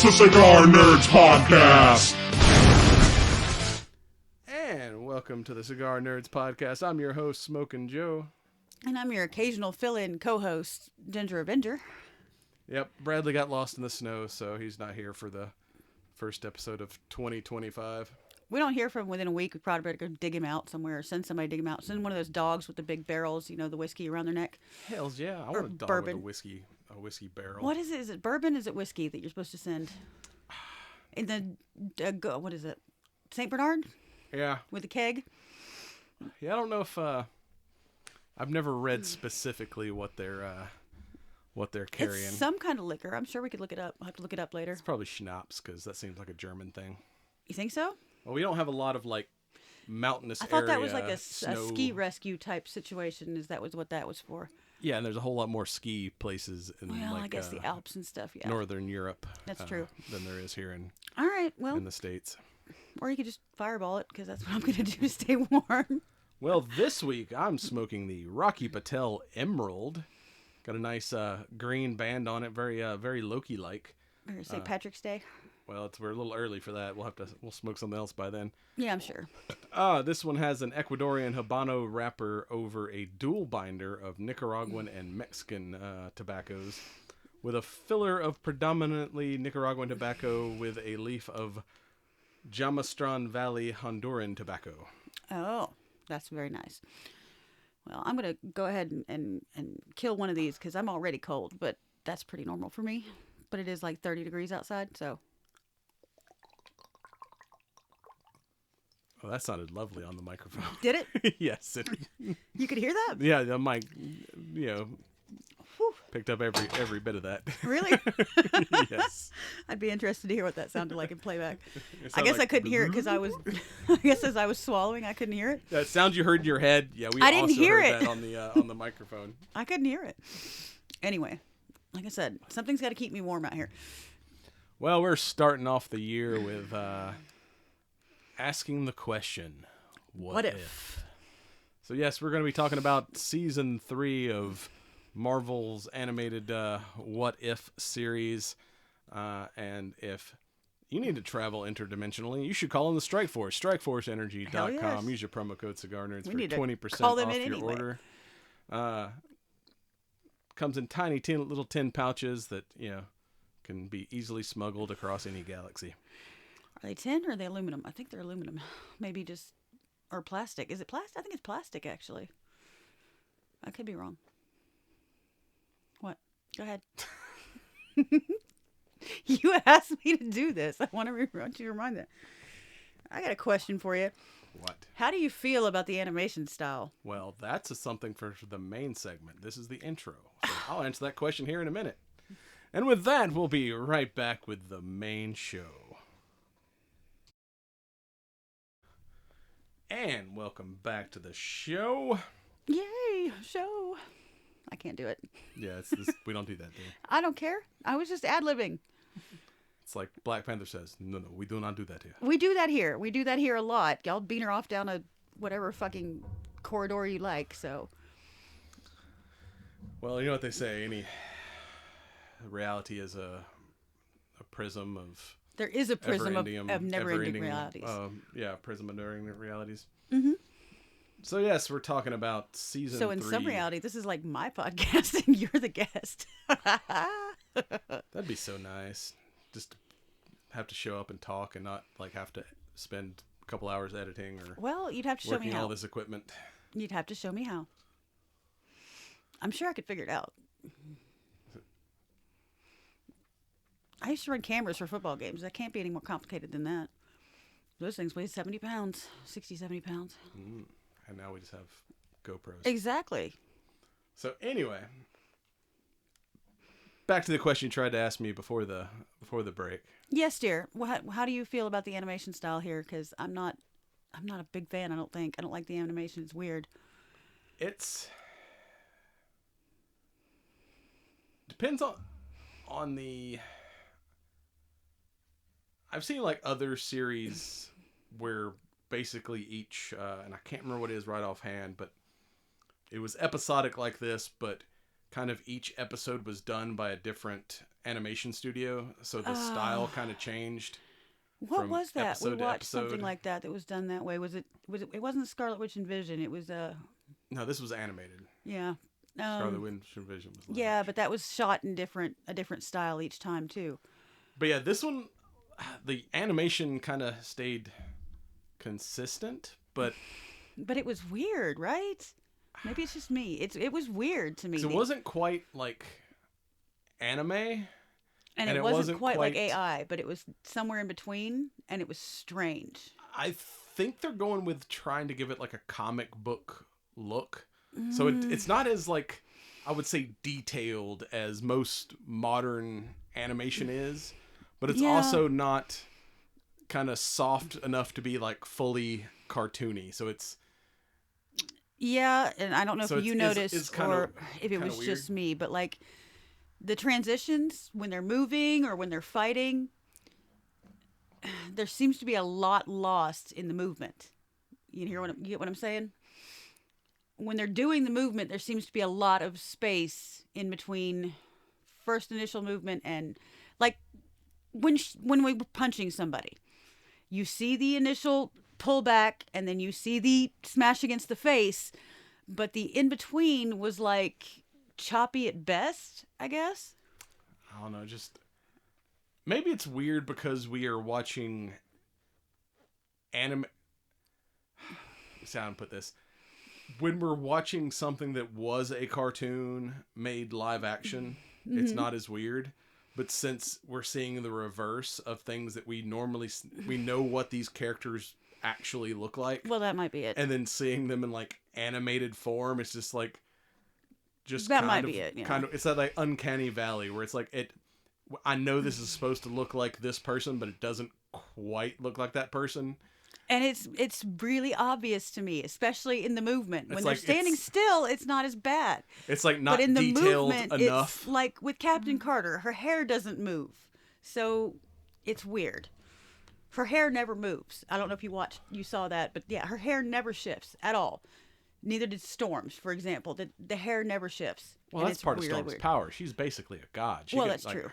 The Cigar Nerds Podcast. And welcome to the Cigar Nerds Podcast. I'm your host, Smokin' Joe. And I'm your occasional fill-in co-host, Ginger Avenger. Yep, Bradley got lost in the snow, so he's not here for the first episode of 2025. We don't hear from him within a week. We probably better go dig him out somewhere or send somebody to dig him out. Send one of those dogs with the big barrels, you know, the whiskey around their neck. Hells yeah, I Or want a dog bourbon. with a whiskey barrel. What is it? Is it bourbon? Is it whiskey that you're supposed to send? In the, what is it? St. Bernard? Yeah. With the keg? Yeah, I don't know if, I've never read specifically what they're carrying. It's some kind of liquor. I'm sure we could look it up. I'll have to look it up later. It's probably schnapps, because that seems like a German thing. You think so? Well, we don't have a lot of, like, mountainous I thought that was area, like a snow. ski rescue type situation. Is that was what that was for? Yeah, and there's a whole lot more ski places in Well, like I guess the Alps and stuff, yeah. Northern Europe. That's true. Than there is here in All right, well, the States. or you could just fireball it, because that's what I'm going to do to stay warm. Well, this week I'm smoking the Rocky Patel Emerald. Got a nice green band on it, very Loki-like. Or St. Patrick's Day. Well, we're a little early for that. We'll smoke something else by then. Yeah, I'm sure. This one has an Ecuadorian Habano wrapper over a dual binder of Nicaraguan and Mexican tobaccos, with a filler of predominantly Nicaraguan tobacco with a leaf of Jamastran Valley Honduran tobacco. Oh, that's very nice. Well, I'm going to go ahead and kill one of these, because I'm already cold, but that's pretty normal for me. But it is like 30 degrees outside, so... Oh, that sounded lovely on the microphone. Did it? Yes. You could hear that? Yeah, the mic, picked up every bit of that. Really? Yes. I'd be interested to hear what that sounded like in playback. It I guess sounded I couldn't hear it because I was... I guess as I was swallowing, I couldn't hear it. That sound you heard in your head. Yeah, we I didn't also hear heard it. that on the microphone. I couldn't hear it. Anyway, like I said, something's got to keep me warm out here. Well, we're starting off the year with asking the question, what if? So yes, we're going to be talking about season 3 of Marvel's animated What If series. And if you need to travel interdimensionally, you should call in the Strike Force, strikeforceenergy.com. Hell yes. Use your promo code CigarNerds for We need to 20% call off them your in anyway. order. Comes in tiny little tin pouches that, can be easily smuggled across any galaxy. Are they tin or are they aluminum? I think they're aluminum. Maybe just... Or plastic. Is it plastic? I think it's plastic, actually. I could be wrong. What? Go ahead. You asked me to do this. I want you to remind that. I got a question for you. What? How do you feel about the animation style? Well, that's something for the main segment. This is the intro. So I'll answer that question here in a minute. And with that, we'll be right back with the main show. And welcome back to the show. Yay, show. I can't do it. Yeah, we don't do that, do we? I don't care. I was just ad-libbing. It's like Black Panther says, no, we do not do that here. We do that here. We do that here a lot. Y'all beat her off down a whatever fucking corridor you like, so. Well, you know what they say, any reality is a prism of... There is a prism of ever-ending- never-ending realities. Prism of never-ending realities. Mm-hmm. So yes, we're talking about season 3. So in some reality, this is like my podcast and you're the guest. That'd be so nice. Just to have to show up and talk and not like have to spend a couple hours editing or Well, you'd have to show me working how. all this equipment. You'd have to show me how. I'm sure I could figure it out. I used to run cameras for football games. That can't be any more complicated than that. Those things weigh 70 pounds, 60, 70 pounds. And now we just have GoPros. Exactly. So anyway, back to the question you tried to ask me before the break. Yes, dear. How do you feel about the animation style here? Because I'm not a big fan. I don't like the animation. It's weird. It's depends on the. I've seen like other series where basically each, and I can't remember what it is right offhand, but it was episodic like this, but kind of each episode was done by a different animation studio, so the style kind of changed. What was that? We watched episode. something like that was done that way. Was it? It wasn't Scarlet Witch and Vision. It was No, this was animated. Yeah. Scarlet Witch and Vision was. Yeah, but that was shot in a different style each time too. But yeah, this one, the animation kind of stayed consistent, but it was weird, right? Maybe it's just me. It was weird to me. It wasn't quite like anime, and it wasn't quite like AI, but it was somewhere in between, and it was strange. I think they're going with trying to give it like a comic book look, so it's not as like, I would say, detailed as most modern animation is, but it's also not kind of soft enough to be like fully cartoony. So it's and I don't know if you noticed or if it was just me, but like the transitions when they're moving or when they're fighting, there seems to be a lot lost in the movement. You get what I'm saying? When they're doing the movement, there seems to be a lot of space in between first initial movement and like when we were punching somebody, you see the initial pull back and then you see the smash against the face, but the in between was like choppy at best, I guess. I don't know, just maybe it's weird because we are watching anime. Put this. When we're watching something that was a cartoon made live action, it's not as weird. But since we're seeing the reverse of things that we know what these characters actually look like. Well, that might be it. And then seeing them in like animated form, it's just like, that might be it. Kind of, it's that like uncanny valley where it's like I know this is supposed to look like this person, but it doesn't quite look like that person. And it's really obvious to me, especially in the movement. When they're standing still, it's not as bad. It's like not but in the detailed movement, enough. It's like with Captain Carter, her hair doesn't move. So it's weird. Her hair never moves. I don't know if you saw that, but yeah, her hair never shifts at all. Neither did Storm's, for example. The hair never shifts. Well, that's part of Storm's power. She's basically a god. That's true.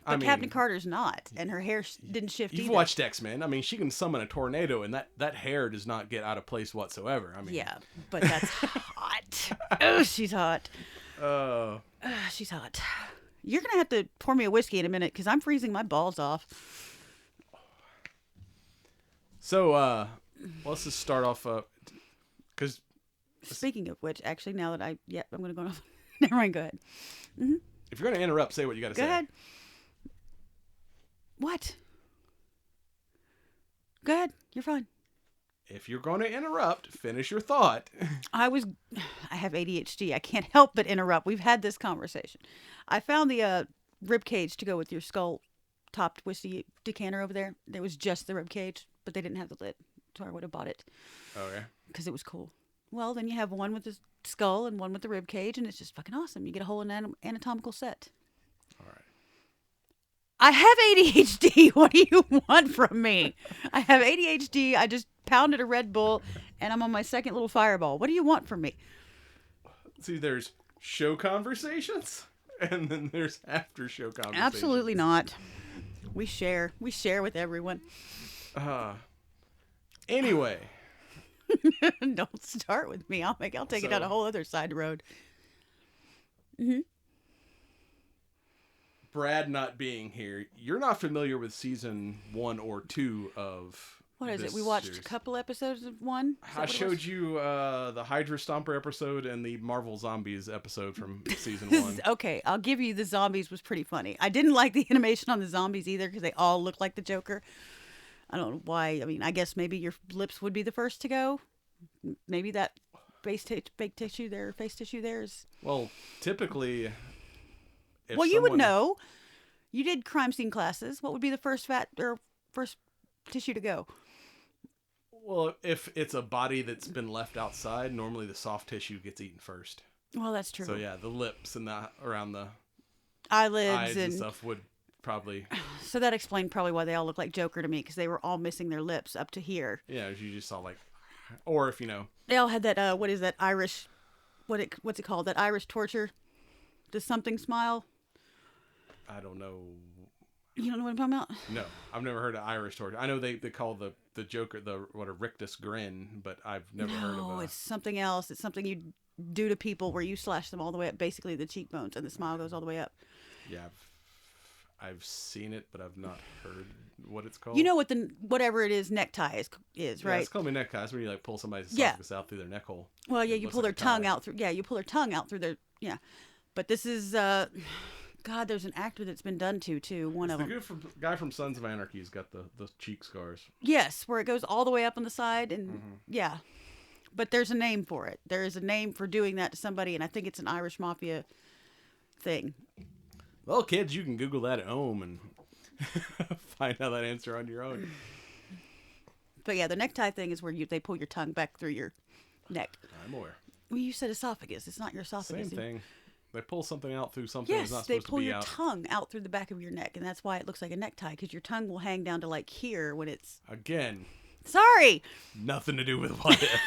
But Captain Carter's not, and her hair didn't shift either. You've watched X-Men. I mean, she can summon a tornado, and that hair does not get out of place whatsoever. I mean, yeah, but that's hot. Oh, she's hot. She's hot. You're going to have to pour me a whiskey in a minute, because I'm freezing my balls off. So, let's just start off, because... Speaking of which, actually, now that I'm going to go off. Never mind, go ahead. Mm-hmm. If you're going to interrupt, say what you got to say. Go ahead. What? Go ahead. You're fine. If you're going to interrupt, finish your thought. I have ADHD. I can't help but interrupt. We've had this conversation. I found the rib cage to go with your skull-topped whiskey decanter over there. There was just the rib cage, but they didn't have the lid, so I would have bought it. Okay. Because it was cool. Well, then you have one with the skull and one with the rib cage, and it's just fucking awesome. You get a whole anatomical set. All right. I have ADHD. What do you want from me? I have ADHD. I just pounded a Red Bull, and I'm on my second little Fireball. What do you want from me? See, there's show conversations, and then there's after show conversations. Absolutely not. We share. We share with everyone. Anyway. Don't start with me. I'll take it down a whole other side road. Mm-hmm. Brad not being here, you're not familiar with season 1 or 2 of what is this it? We watched series. A couple episodes of one. I showed you the Hydra Stomper episode and the Marvel Zombies episode from season 1. Okay, I'll give you the zombies was pretty funny. I didn't like the animation on the zombies either because they all look like the Joker. I don't know why. I mean, I guess maybe your lips would be the first to go. Maybe that face tissue there is... Well, typically... you would know. You did crime scene classes. What would be the first tissue to go? Well, if it's a body that's been left outside, normally the soft tissue gets eaten first. Well, that's true. So yeah, the lips and around the eyelids eyes and stuff would probably... So that explained probably why they all look like Joker to me, because they were all missing their lips up to here. Yeah, you just saw like... Or if you know... They all had that, what is that Irish... What's it called? That Irish torture The something smile. I don't know. You don't know what I'm talking about? No, I've never heard of Irish torture. I know they call the Joker a rictus grin, but I've never heard of No, it's something else. It's something you do to people where you slash them all the way up, basically the cheekbones, and the smile goes all the way up. Yeah, I've seen it, but I've not heard what it's called. You know what whatever it is necktie is right? Yeah, it's called a necktie. It's when you like pull somebody's esophagus out through their neck hole. Well, yeah, you pull their tongue out through. Yeah, you pull their tongue out through their. Yeah, but this is. God, there's an actor that's been done to too. One of them. The guy from Sons of Anarchy's got the cheek scars. Yes, where it goes all the way up on the side, and yeah, but there's a name for it. There is a name for doing that to somebody, and I think it's an Irish mafia thing. Well, kids, you can Google that at home and find out that answer on your own. But yeah, the necktie thing is where they pull your tongue back through your neck. I'm aware. Well, you said esophagus. It's not your esophagus. Same thing. They pull something out through something that's not supposed to be out. Yes, they pull your tongue out through the back of your neck, and that's why it looks like a necktie, because your tongue will hang down to like here when it's... Again. Sorry! Nothing to do with what if.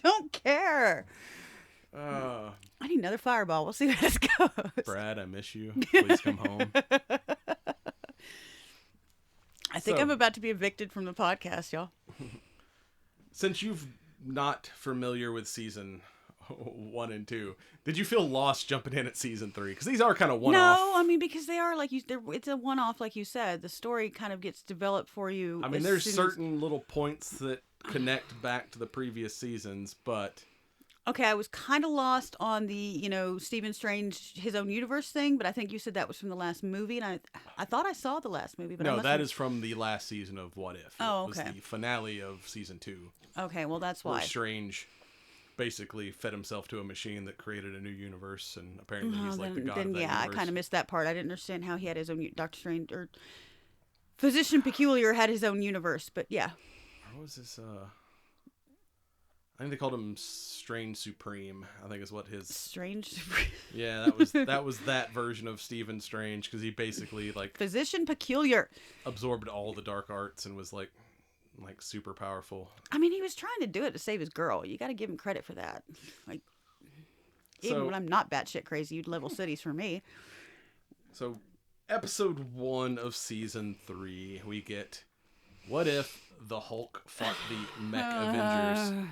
Don't care. I need another fireball. We'll see where this goes. Brad, I miss you. Please come home. I think I'm about to be evicted from the podcast, y'all. Since you've not familiar with season 1 and 2, did you feel lost jumping in at season 3? Because these are kind of one-off. No, I mean, because they are like it's a one-off, like you said. The story kind of gets developed for you. I mean, there's certain little points that connect back to the previous seasons, but... Okay, I was kind of lost on the, Stephen Strange, his own universe thing, but I think you said that was from the last movie, and I thought I saw the last movie. But no, that is from the last season of What If. Oh, okay. It was the finale of season 2. Okay, well, that's why. Where Strange basically fed himself to a machine that created a new universe, and apparently he's like the god of that universe. I kind of missed that part. I didn't understand how he had his own... Doctor Strange, or Physician Peculiar had his own universe, but yeah. What was this... I think they called him Strange Supreme. I think is what his Strange Supreme. Yeah, that was that version of Stephen Strange, because he basically like Physician Peculiar absorbed all the dark arts and was like super powerful. I mean, he was trying to do it to save his girl. You got to give him credit for that. Like, even when I'm not batshit crazy, you'd level cities for me. So, episode 1 of season 3, we get What If the Hulk Fought the Mech Avengers.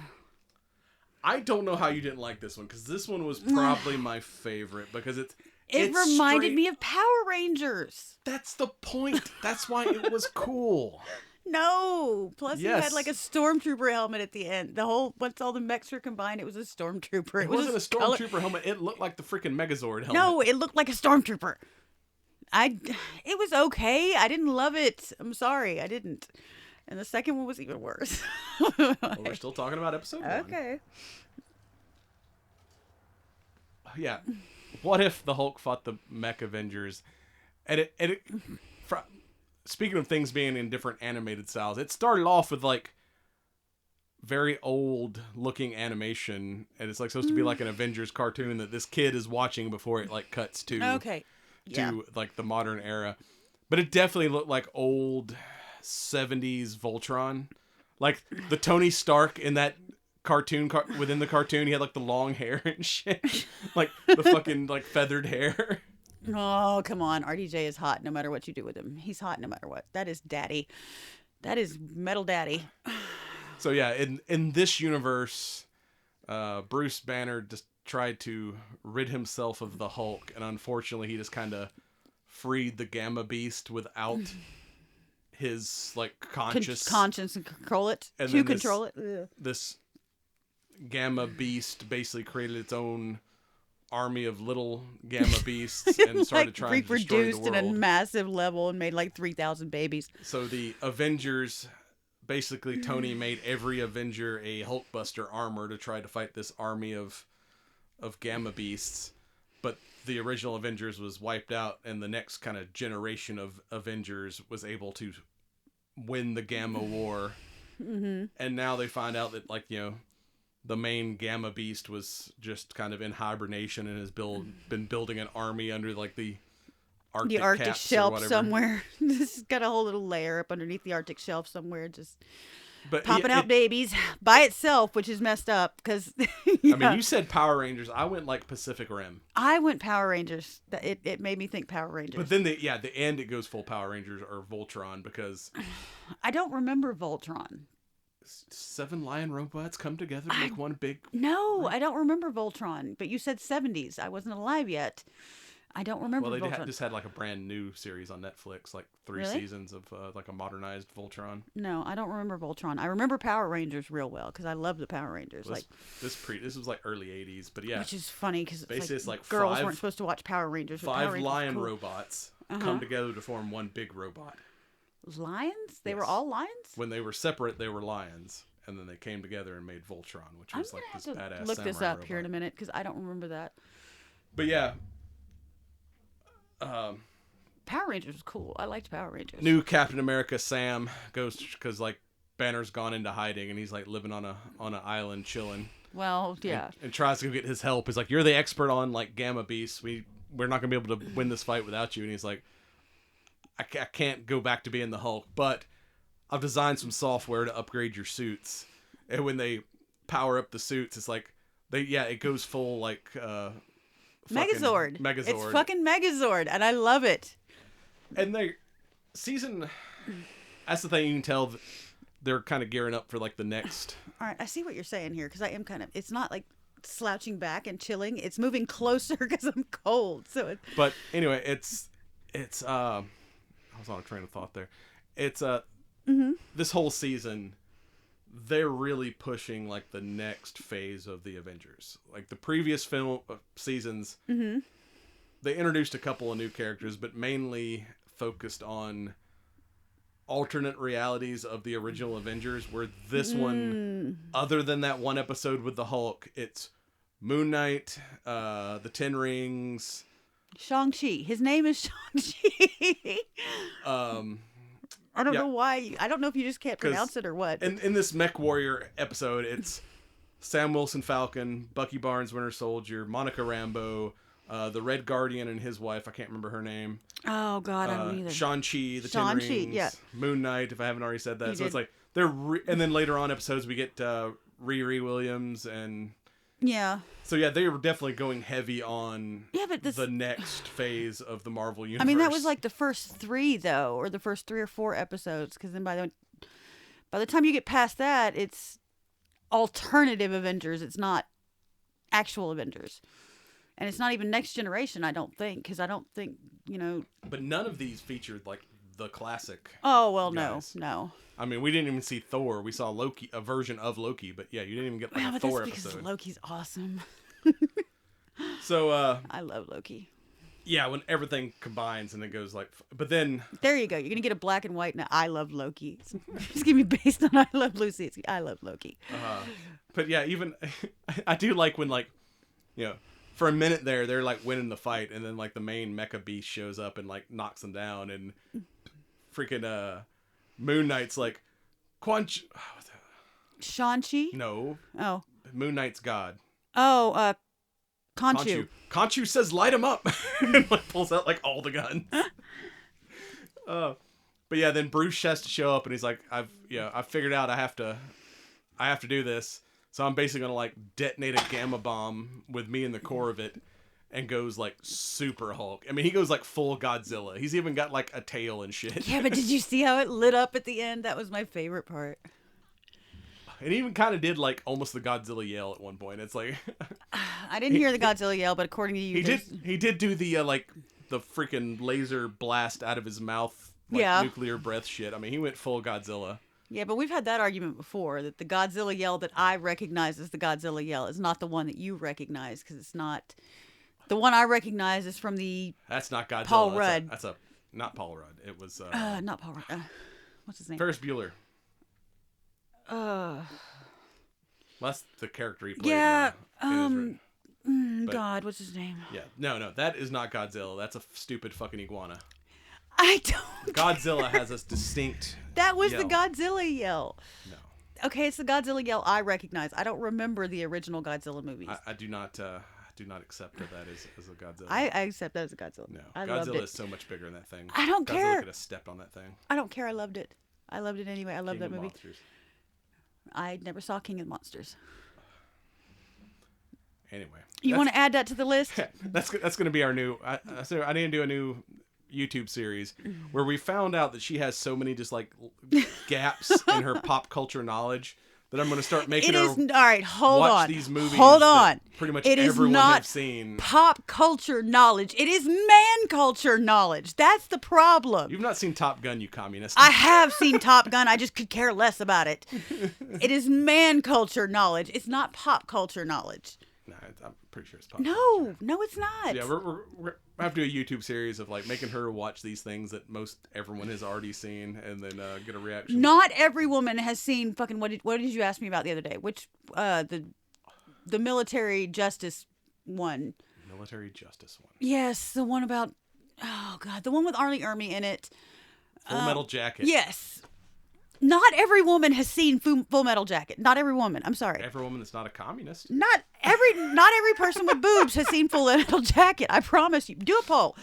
I don't know how you didn't like this one, because this one was probably my favorite, because it reminded me of Power Rangers. That's the point. That's why it was cool. No. Plus, he had like a stormtrooper helmet at the end. Once all the mechs were combined, it was a stormtrooper. It wasn't a stormtrooper helmet. It looked like the freaking Megazord helmet. No, it looked like a stormtrooper. It was okay. I didn't love it. I'm sorry, I didn't. And the second one was even worse. Well, we're still talking about episode 1. Okay. Yeah. What if the Hulk fought the Mech Avengers? And speaking of things being in different animated styles, it started off with like very old looking animation, and it's like supposed to be like an Avengers cartoon that this kid is watching before it like cuts to like the modern era. But it definitely looked like old 70s Voltron, like the Tony Stark in that cartoon within the cartoon. He had like the long hair and shit, like the fucking like feathered hair. Oh, come on. RDJ is hot no matter what you do with him. He's hot no matter what. That is daddy. That is metal daddy. So yeah, in this universe, Bruce Banner just tried to rid himself of the Hulk, and unfortunately he just kind of freed the Gamma Beast without his like conscience and control it. And to control it. This Gamma Beast basically created its own army of little Gamma Beasts and started trying to destroy the world. Reproduced at a massive level and made like 3,000 babies. So the Avengers, basically Tony made every Avenger a Hulkbuster armor to try to fight this army of Gamma Beasts. But the original Avengers was wiped out, and the next kind of generation of Avengers was able to win the Gamma War. Mm-hmm. And now they find out that, like, the main Gamma Beast was just kind of in hibernation and has been building an army under like the Arctic shelf somewhere. This has got a whole little lair up underneath the Arctic shelf somewhere, just But popping out babies by itself, which is messed up because. I mean, you said Power Rangers. I went like Pacific Rim. I went Power Rangers. It made me think Power Rangers. But then the end it goes full Power Rangers or Voltron because. I don't remember Voltron. 7 lion robots come together to make one big. No, I don't remember Voltron. But you said 70s. I wasn't alive yet. I don't remember Voltron. Well, they just had like a brand new series on Netflix, like 3 seasons of like a modernized Voltron. No, I don't remember Voltron. I remember Power Rangers real well because I love the Power Rangers. Well, this was like early 80s, but yeah. Which is funny because it's like girls weren't supposed to watch Power Rangers. 5 lion robots come together to form one big robot. Lions? They were all lions? When they were separate, they were lions. And then they came together and made Voltron, which was like this badass look this up robot. here in a minute because I don't remember that. But yeah. Power Rangers was cool. I liked Power Rangers. New Captain America Sam goes because like Banner's gone into hiding and he's like living on an island chilling. Well, yeah. And tries to go get his help. He's like, "You're the expert on like gamma beasts. We're not gonna be able to win this fight without you." And he's like, I can't go back to being the Hulk, but I've designed some software to upgrade your suits." And when they power up the suits, it's like it goes full like Megazord. It's fucking Megazord, and I love it. And that's the thing, you can tell they're kind of gearing up for like the next. All right, I see what you're saying here because I am it's not like slouching back and chilling. It's moving closer because I'm cold. But anyway, it's I was on a train of thought there. It's this whole season, they're really pushing like the next phase of the Avengers. Like the previous seasons, they introduced a couple of new characters, but mainly focused on alternate realities of the original Avengers. Where this one, other than that one episode with the Hulk, it's Moon Knight, the Ten Rings. Shang-Chi. His name is Shang-Chi. I don't know why. I don't know if you just can't pronounce it or what. In this Mech Warrior episode, it's Sam Wilson Falcon, Bucky Barnes Winter Soldier, Monica Rambeau, the Red Guardian and his wife. I can't remember her name. Oh, God, I don't either. Shang-Chi, the Ten Rings, Moon Knight, if I haven't already said that. It's like, and then later on episodes, we get Riri Williams and... Yeah. So yeah, they were definitely going heavy on the next phase of the Marvel universe. I mean, that was like the first 3 though, or the first 3 or 4 episodes, because then by the time you get past that, it's alternative Avengers. It's not actual Avengers, and it's not even Next Generation. I don't think, because I don't think But none of these featured like the classic. Oh well, guys. no. I mean, we didn't even see Thor. We saw Loki, a version of Loki, but yeah, you didn't even get like a Thor that's because Loki's awesome. So I love Loki. Yeah, when everything combines and it goes like, but then there you go. You're gonna get a black and white. And I love Loki. It's gonna be based on I love Lucy. It's I love Loki. But yeah, even I do like when like, for a minute there they're like winning the fight, and then like the main mecha beast shows up and like knocks them down, and freaking Moon Knight's like, Shang-Chi? No. Oh. Moon Knight's god. Oh, Khonshu. Khonshu says, "Light him up," and like pulls out like all the guns. But yeah, then Bruce has to show up, and he's like, "I've figured out I have to do this. So I'm basically gonna like detonate a gamma bomb with me in the core of it." And goes like super Hulk. I mean, he goes like full Godzilla. He's even got like a tail and shit. Yeah, but did you see how it lit up at the end? That was my favorite part. And he even kind of did like almost the Godzilla yell at one point. It's like I didn't hear the Godzilla yell, but according to you, he did do the like the freaking laser blast out of his mouth, like nuclear breath shit. I mean, he went full Godzilla. Yeah, but we've had that argument before, that the Godzilla yell that I recognize as the Godzilla yell is not the one that you recognize, because it's not. The one I recognize is from the... That's not Godzilla. Paul Rudd. That's not Paul Rudd. It was... not Paul Rudd. What's his name? Ferris Bueller. Well, that's the character he played. Yeah. God, what's his name? Yeah. No. That is not Godzilla. That's a stupid fucking iguana. I don't... Godzilla has a distinct That was yell. the Godzilla yell. No. Okay, it's the Godzilla yell I recognize. I don't remember the original Godzilla movies. I do not... do not accept that as a Godzilla. I accept that as a Godzilla. No, I Godzilla is so much bigger than that thing. I don't care. Godzilla could have stepped on that thing. I don't care. I loved it. I loved it anyway. I love that movie. Monsters. I never saw King of the Monsters. Anyway. You want to add that to the list? That's going to be our new... I need to do a new YouTube series where we found out that she has so many just like gaps in her pop culture knowledge that I'm going to start making her all right, watch these movies. Hold on. Pretty much it everyone is not has seen. Pop culture knowledge. It is man culture knowledge. That's the problem. You've not seen Top Gun, you communist. I have seen Top Gun. I just could care less about it. It is man culture knowledge. It's not pop culture knowledge. No, I'm pretty sure it's pop culture. No, it's not. Yeah, we have to do a YouTube series of like making her watch these things that most everyone has already seen, and then get a reaction. Not every woman has seen fucking what did you ask me about the other day? Which the military justice one. Military justice one. Yes, the one about the one with Arlie Ermy in it. Full Metal Jacket. Yes. Not every woman has seen Full Metal Jacket. Not every woman. I'm sorry. Every woman that's not a communist. Not every person with boobs has seen Full Metal Jacket. I promise you. Do a poll.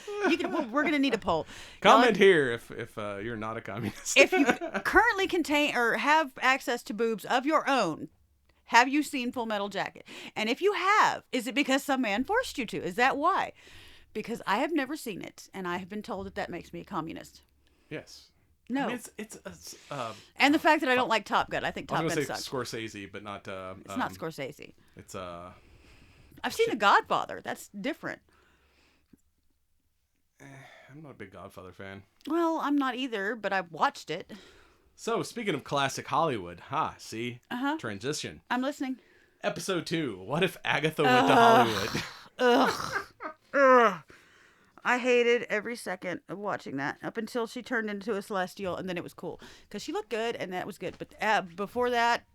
We're gonna need a poll. Comment here if you're not a communist. If you currently contain or have access to boobs of your own, have you seen Full Metal Jacket? And if you have, is it because some man forced you to? Is that why? Because I have never seen it, and I have been told that makes me a communist. Yes. No. I mean, it's and the fact that I don't like Top Gun. I think Top Gun say sucks. Scorsese, but not. It's not Scorsese. It's I've seen The Godfather. That's different. I'm not a big Godfather fan. Well, I'm not either, but I've watched it. So, speaking of classic Hollywood, see? Transition. I'm listening. Episode 2. What if Agatha went to Hollywood? Ugh. I hated every second of watching that up until she turned into a celestial, and then it was cool because she looked good, and that was good. But before that,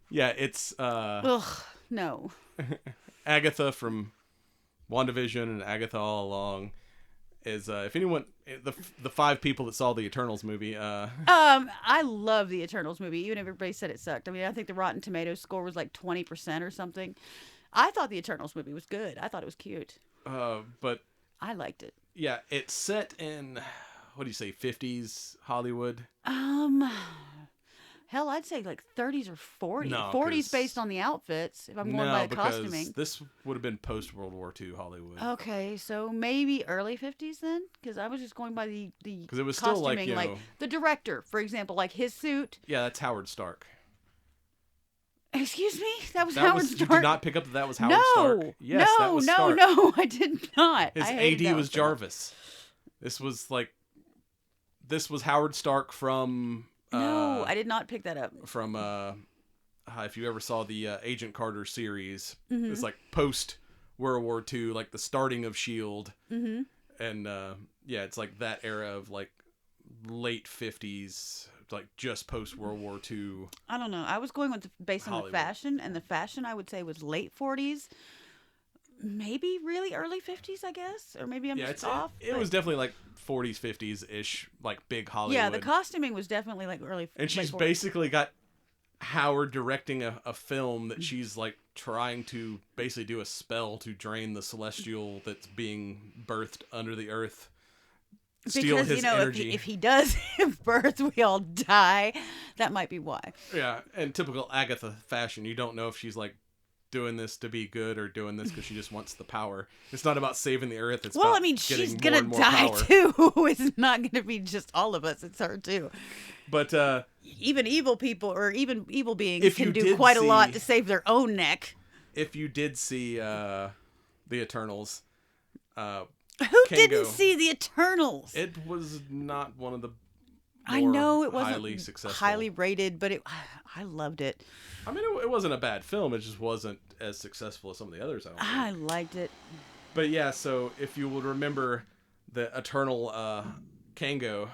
yeah, it's no. Agatha from WandaVision and Agatha All Along is if anyone the 5 people that saw the Eternals movie. I love the Eternals movie, even if everybody said it sucked. I mean, I think the Rotten Tomatoes score was like 20% or something. I thought the Eternals movie was good. I thought it was cute. But I liked it. Yeah, it's set in what do you say, 50s Hollywood? Hell, I'd say like 30s or 40s. No, 40s based on the outfits, if I'm going by the costuming. This would have been post-World War II Hollywood. Okay, so maybe early 50s then? Because I was just going by the because it was costuming, still like the director, for example, like his suit. Yeah, that's Howard Stark. Excuse me? That was Howard Stark? You did not pick up that was Howard Stark? Yes, that was Stark. No, I did not. His AD was Jarvis. This was Howard Stark from... No, I did not pick that up. From, if you ever saw the Agent Carter series, Mm-hmm. it's like post-World War II, like the starting of S.H.I.E.L.D. Mm-hmm. And, yeah, it's like that era of like late 50s... like just post World War II. I don't know. I was going with based on Hollywood. the fashion, and the fashion I would say was late 40s, maybe really early 50s, I guess, or maybe I'm just off. It was definitely like 40s, 50s ish, like big Hollywood. Yeah, the costuming was definitely like early. And she's 40s. basically got Howard directing a film that she's like trying to basically do a spell to drain the celestial that's being birthed under the earth. Steal because his energy. if he does give birth, we all die. That might be why. Yeah, and typical Agatha fashion, you don't know if she's like doing this to be good or doing this because she just wants the power. It's not about saving the earth. It's about she's getting gonna more die power. too. It's not gonna be just all of us. It's her too. But even evil people or even evil beings can do did quite a lot to save their own neck. If you did see the Eternals, Who didn't see the Eternals? it was not one of the I know it wasn't highly successful, highly rated, but I loved it. I mean, it wasn't a bad film. It just wasn't as successful as some of the others. I liked it. But yeah, so if you would remember the Eternal Kango,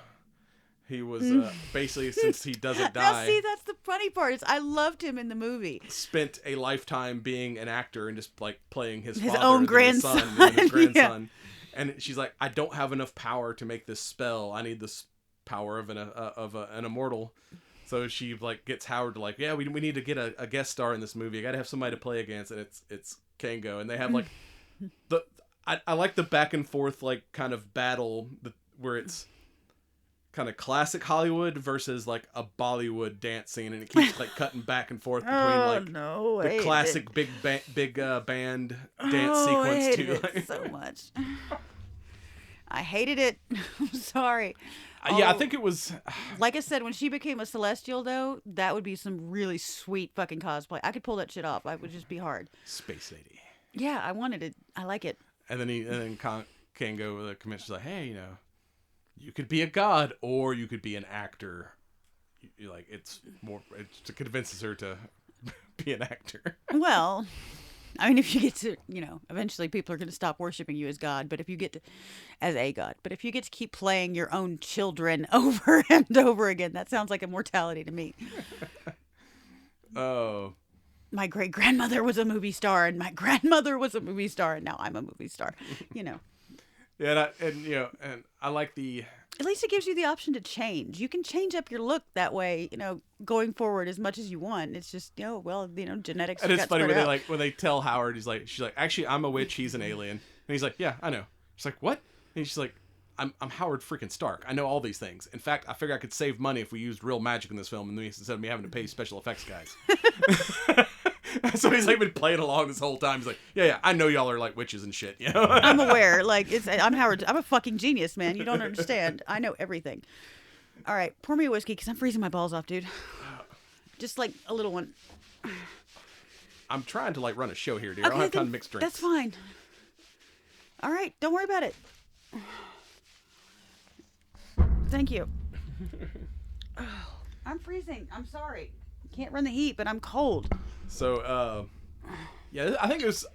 he was basically, since he doesn't die. Now see, that's the funny part is I loved him in the movie. Spent a lifetime being an actor and just like playing his father own and grandson. his grandson. Yeah. And she's like, I don't have enough power to make this spell. I need this power of an immortal. So she like gets Howard to like, yeah, we need to get a guest star in this movie. I got to have somebody to play against, and it's Kango. And they have like I like the back and forth like kind of battle where it's kind of classic Hollywood versus like a Bollywood dance scene, and it keeps like cutting back and forth between the classic big band dance sequence I hated too. it so much. I hated it. I'm sorry. Yeah, I think it was. Like I said, when she became a Celestial, though, that would be some really sweet fucking cosplay. I could pull that shit off. It would just be hard. Space lady. Yeah, I wanted it. I like it. And then Kango, the commissioner's like, hey, you could be a god or you could be an actor. Like, it convinces her to be an actor. Well, I mean, if you get to, eventually people are going to stop worshiping you as God, but if you get to, as a God, but if you get to keep playing your own children over and over again, that sounds like immortality to me. Oh. My great grandmother was a movie star, and my grandmother was a movie star, and now I'm a movie star. Yeah, and I like the. At least it gives you the option to change. You can change up your look that way, going forward as much as you want. It's just, genetics. And it's funny when they tell Howard, she's like, actually, I'm a witch. He's an alien, and he's like, yeah, I know. She's like, what? And she's like, I'm Howard freaking Stark. I know all these things. In fact, I figure I could save money if we used real magic in this film, and instead of me having to pay special effects guys. So he's like been playing along this whole time. He's like, yeah, I know y'all are like witches and shit. I'm aware. I'm Howard. I'm a fucking genius, man. You don't understand. I know everything. All right, pour me a whiskey because I'm freezing my balls off, dude. Just like a little one. I'm trying to run a show here, dear. I don't have time to mix drinks. That's fine. All right, don't worry about it. Thank you. I'm freezing. I'm sorry. Can't run the heat, but I'm cold. So, yeah, I think it was,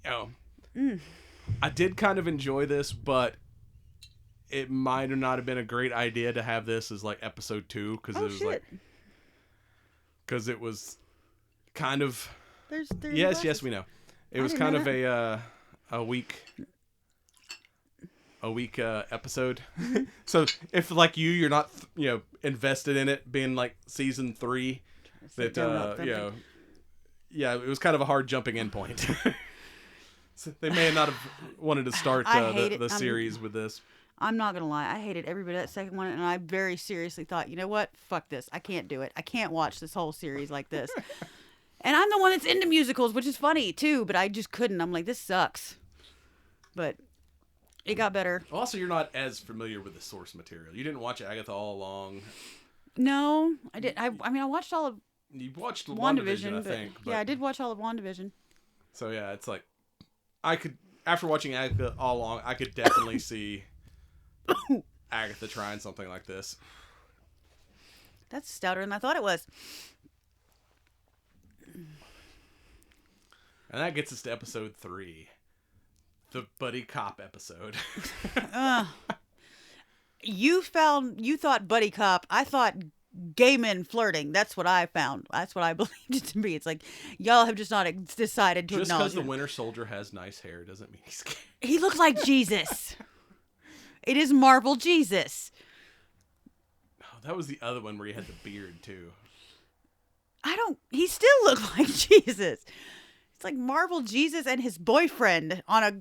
I did kind of enjoy this, but it might not have been a great idea to have this as episode 2 because it was kind of. There's yes, we know. It was kind of a weak episode. Mm-hmm. So if you're not invested in it being season 3, that yeah, it was kind of a hard jumping in point. So they may not have wanted to start the series with this. I'm not gonna lie, I hated every bit of that second one, and I very seriously thought, you know what, fuck this, I can't do it. I can't watch this whole series like this. And I'm the one that's into musicals, which is funny too, but I just couldn't. I'm like, this sucks. But it got better. Also, you're not as familiar with the source material. You didn't watch Agatha all along. No, I didn't. I mean, I watched all of. You watched WandaVision, I think. But... Yeah, I did watch all of WandaVision. So yeah, it's I could, after watching Agatha all along, I could definitely see Agatha trying something like this. That's stouter than I thought it was. And that gets us to episode 3. The buddy cop episode. You thought buddy cop. I thought gay men flirting. That's what I found. That's what I believed it to be. It's like, y'all have just not decided to acknowledge Just because the Winter Soldier has nice hair doesn't mean he's gay. He looked like Jesus. It is Marvel Jesus. Oh, that was the other one where he had the beard too. He still looked like Jesus. It's like Marvel Jesus and his boyfriend on a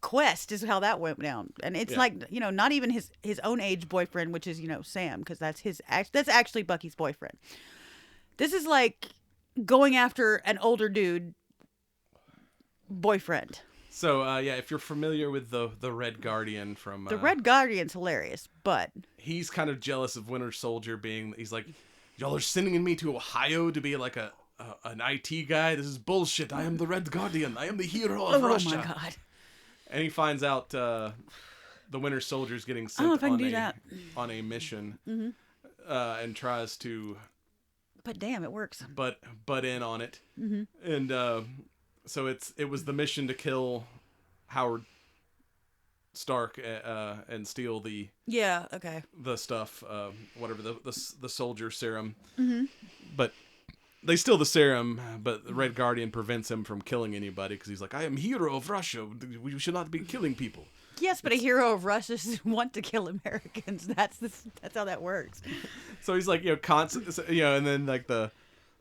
quest is how that went down. And it's not even his own age boyfriend, which is, Sam, because that's actually Bucky's boyfriend. This is like going after an older dude boyfriend. So, if you're familiar with the Red Guardian from... The Red Guardian's hilarious, but... He's kind of jealous of Winter Soldier he's like, y'all are sending me to Ohio to be like an IT guy? This is bullshit. I am the Red Guardian. I am the hero of Russia. Oh my God. And he finds out the Winter Soldier's getting sent on a mission, mm-hmm. And tries to... But damn, it works. Butt in on it. Mm-hmm. And so it was the mission to kill Howard Stark and steal the stuff, whatever, the soldier serum. Mm-hmm. But they steal the serum, but the Red Guardian prevents him from killing anybody because he's like, I am hero of Russia. We should not be killing people. Yes, but a hero of Russia doesn't want to kill Americans. That's how that works. So he's like, constant, and then the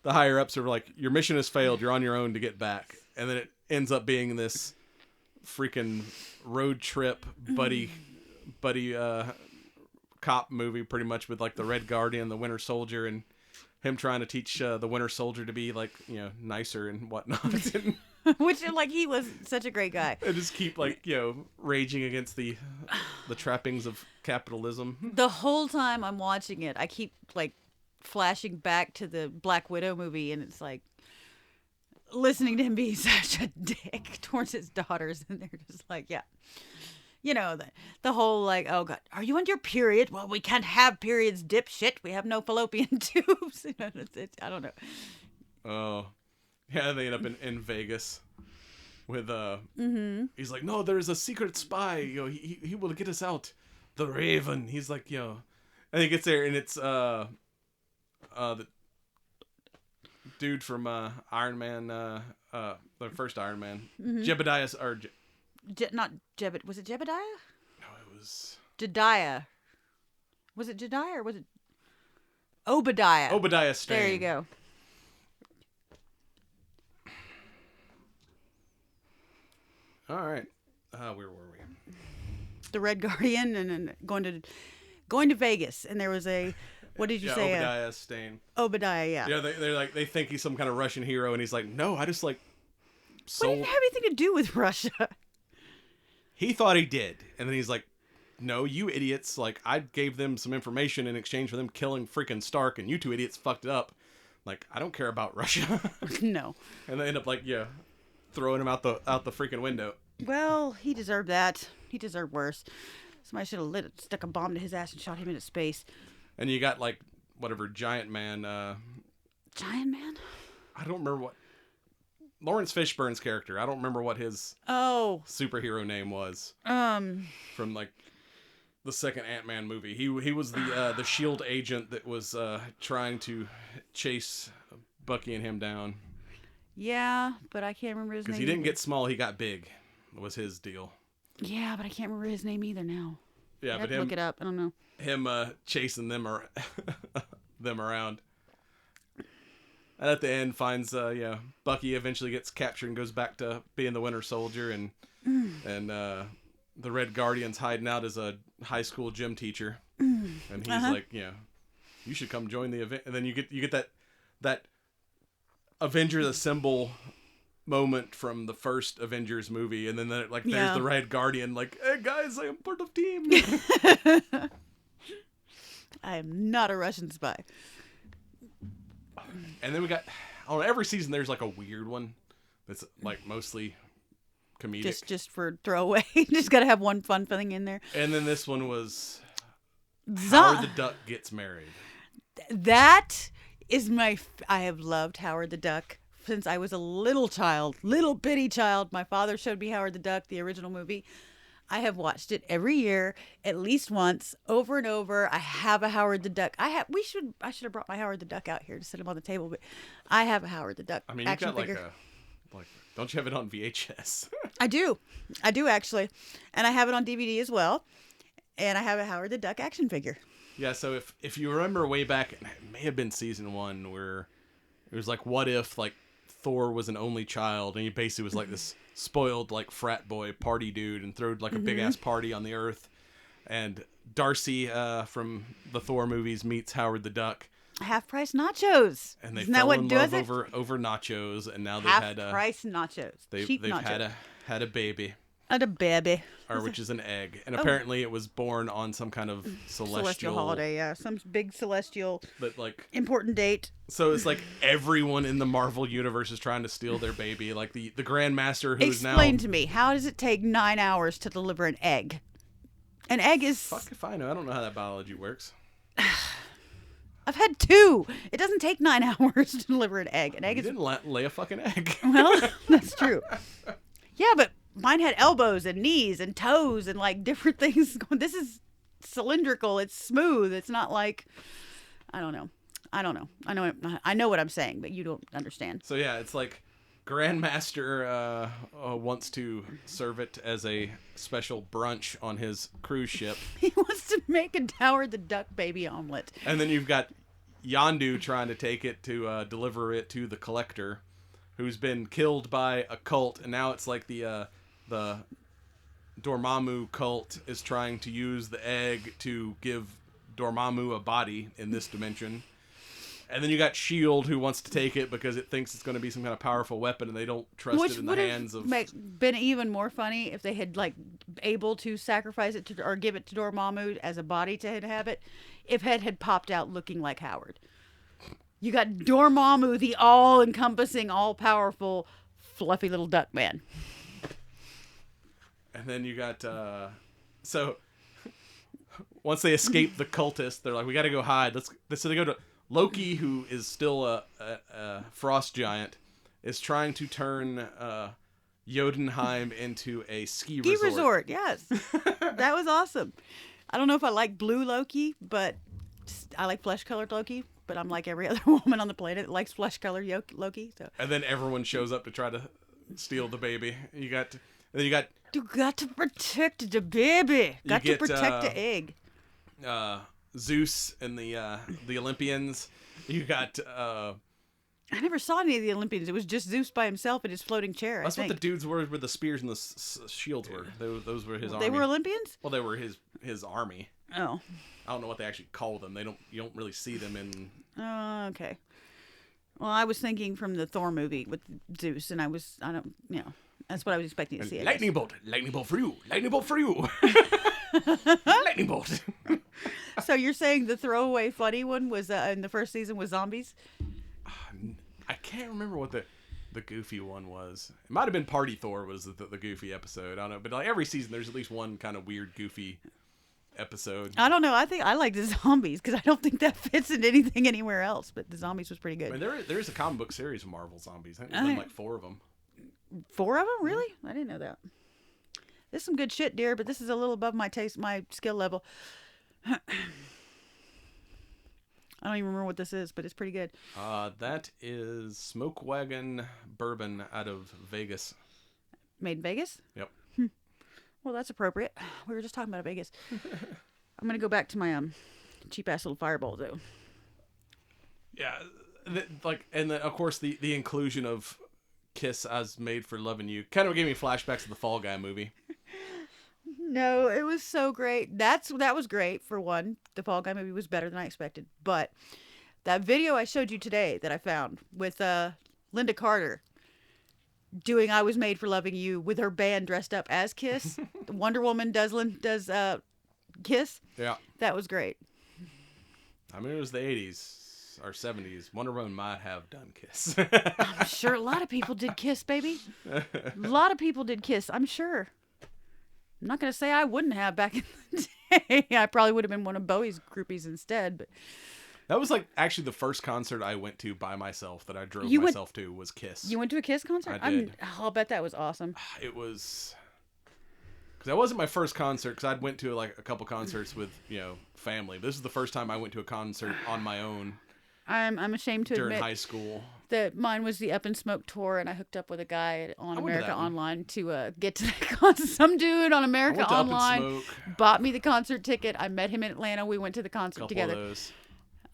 higher ups are like, your mission has failed. You're on your own to get back. And then it ends up being this cop movie, pretty much, with like the Red Guardian, the Winter Soldier, and him trying to teach the Winter Soldier to be like, you know, nicer and whatnot. Which, like, he was such a great guy. And just keep, like, you know, raging against the trappings of capitalism. The whole time I'm watching it, I keep, like, flashing back to the Black Widow movie, and it's like listening to him be such a dick towards his daughters, and they're just like, yeah. You know, the whole, like, oh, God, are you on your period? Well, we can't have periods, dipshit. We have no fallopian tubes. You know, I don't know. Oh. Yeah, they end up in Vegas with, he's like, no, there's a secret spy. You know, he will get us out. The Raven. He's like, you know, and he gets there, and it's, the dude from, Iron Man, the first Iron Man. Jebediah, or... Not Jebediah. Was it Jebediah? No, it was... Jediah. Was it Jediah or was it... Obadiah. Obadiah Stane. There you go. All right. Where were we? The Red Guardian, and then going to Vegas, and there was a, what did you say? Obadiah Stane. Obadiah, yeah. Yeah, they're like, they think he's some kind of Russian hero, and he's like, no, I just like What sold. did it have anything to do with Russia? He thought he did, and then he's like, no, you idiots! Like, I gave them some information in exchange for them killing freaking Stark, and you two idiots fucked it up. Like, I don't care about Russia. No. And they end up like, yeah, throwing him out the freaking window. Well, he deserved that. He deserved worse. Somebody should have stuck a bomb to his ass and shot him into space. And you got like whatever Giant Man. Giant Man? I don't remember what Lawrence Fishburne's character. I don't remember what his superhero name was. From like the second Ant-Man movie. He was the Shield agent that was trying to chase Bucky and him down. Yeah, but I can't remember his name. Because he didn't get small, he got big. Was his deal. Yeah, but I can't remember his name either now. Yeah, but him look it up. I don't know. Him chasing them around. And at the end finds Bucky eventually gets captured and goes back to being the Winter Soldier, and the Red Guardian's hiding out as a high school gym teacher. And he's like, you should come join the event. And then you get that Avengers Assemble moment from the first Avengers movie, and then there's the Red Guardian, like, hey guys, I am part of team. I am not a Russian spy. And then we got, on every season there's like a weird one that's like mostly comedic, just for throwaway. Just gotta have one fun thing in there. And then this one was Howard the Duck gets married. That is I have loved Howard the Duck since I was a little bitty child. My father showed me Howard the Duck, the original movie. I have watched it every year, at least once, over and over. I have a Howard the Duck. I should have brought my Howard the Duck out here to sit him on the table, but I have a Howard the Duck. I mean, you got figure. Don't you have it on VHS? I do actually, and I have it on DVD as well, and I have a Howard the Duck action figure. Yeah, so if you remember way back, it may have been season 1, where it was like, what if like Thor was an only child, and he basically was like this spoiled like frat boy party dude, and threw like a big ass party on the earth, and Darcy from the Thor movies meets Howard the Duck. Half price nachos. And they Isn't fell that in what love over nachos, and now they've half had price nachos. They've nachos. had a baby. Had a baby. Or which is an egg. And apparently it was born on some kind of celestial holiday, yeah. Some big celestial important date. So it's like everyone in the Marvel universe is trying to steal their baby. Like the Grandmaster who's now... Explain to me, how does it take 9 hours to deliver an egg? An egg is... Fuck if I know. I don't know how that biology works. I've had 2. It doesn't take 9 hours to deliver an egg. An egg you didn't lay a fucking egg. Well, that's true. Yeah, but mine had elbows and knees and toes and like different things. This is cylindrical. It's smooth. It's not like, I don't know. I know what I'm saying, but you don't understand. So yeah, it's like Grandmaster wants to serve it as a special brunch on his cruise ship. He wants to make a Howard the Duck baby omelet. And then you've got Yondu trying to take it to deliver it to the Collector, who's been killed by a cult, and now it's like the Dormammu cult is trying to use the egg to give Dormammu a body in this dimension. And then you got S.H.I.E.L.D. who wants to take it because it thinks it's going to be some kind of powerful weapon, and they don't trust it in the hands of... Which would have been even more funny if they had, like, able to sacrifice it to, or give it to Dormammu as a body to have it, if it had popped out looking like Howard. You got Dormammu, the all-encompassing, all-powerful, fluffy little duck man. And then you got... So, once they escape the cultist, they're like, we got to go hide. So they go to... Loki, who is still a frost giant, is trying to turn Jotunheim into a ski resort. Yes. That was awesome. I don't know if I like blue Loki, but I like flesh-colored Loki. But I'm like every other woman on the planet that likes flesh-colored Loki. So. And then everyone shows up to try to steal the baby. You got to protect the baby. Got to protect the egg. Zeus and the Olympians. You got I never saw any of the Olympians. It was just Zeus by himself in his floating chair. That's what the dudes were with the spears and the shields were. Those were his army. They were Olympians? Well, they were his army. Oh. I don't know what they actually call them. You don't really see them in... Oh, okay. Well, I was thinking from the Thor movie with Zeus, and that's what I was expecting to see. Lightning bolt for you, lightning bolt for you. Lightning bolt. So you're saying the throwaway funny one was in the first season was zombies? I can't remember what the goofy one was. It might have been Party Thor was the goofy episode. I don't know, but like every season there's at least one kind of weird goofy episode. I don't know. I think I like the zombies because I don't think that fits in anything anywhere else. But the zombies was pretty good. I mean, there is a comic book series of Marvel zombies. I think there's been like 4 of them. 4 of them, really? I didn't know that. This is some good shit, dear. But this is a little above my taste, my skill level. I don't even remember what this is, but it's pretty good. That is Smoke Wagon Bourbon out of Vegas. Made in Vegas? Yep. Well, that's appropriate. We were just talking about Vegas. I'm going to go back to my cheap-ass little fireball, though. Yeah. And then, of course, the inclusion of Kiss as Made for Loving You kind of gave me flashbacks to the Fall Guy movie. No, it was so great. That was great, for one. The Fall Guy movie was better than I expected. But that video I showed you today that I found with Linda Carter doing I Was Made for Loving You with her band dressed up as Kiss. Wonder Woman does Kiss. Yeah. That was great. I mean, it was the 80s or 70s. Wonder Woman might have done Kiss. I'm sure a lot of people did Kiss, baby. A lot of people did Kiss, I'm sure. I'm not going to say I wouldn't have back in the day. I probably would have been one of Bowie's groupies instead. But that was like actually the first concert I went to by myself that I drove myself to was Kiss. You went to a Kiss concert? I did. I'll bet that was awesome. It was... Because that wasn't my first concert, because I went to like a couple concerts with, family. This is the first time I went to a concert on my own. I'm ashamed to admit during high school that mine was the Up in Smoke tour, and I hooked up with a guy on America Online to get to that concert. Some dude on America Online bought me the concert ticket. I met him in Atlanta. We went to the concert together. Of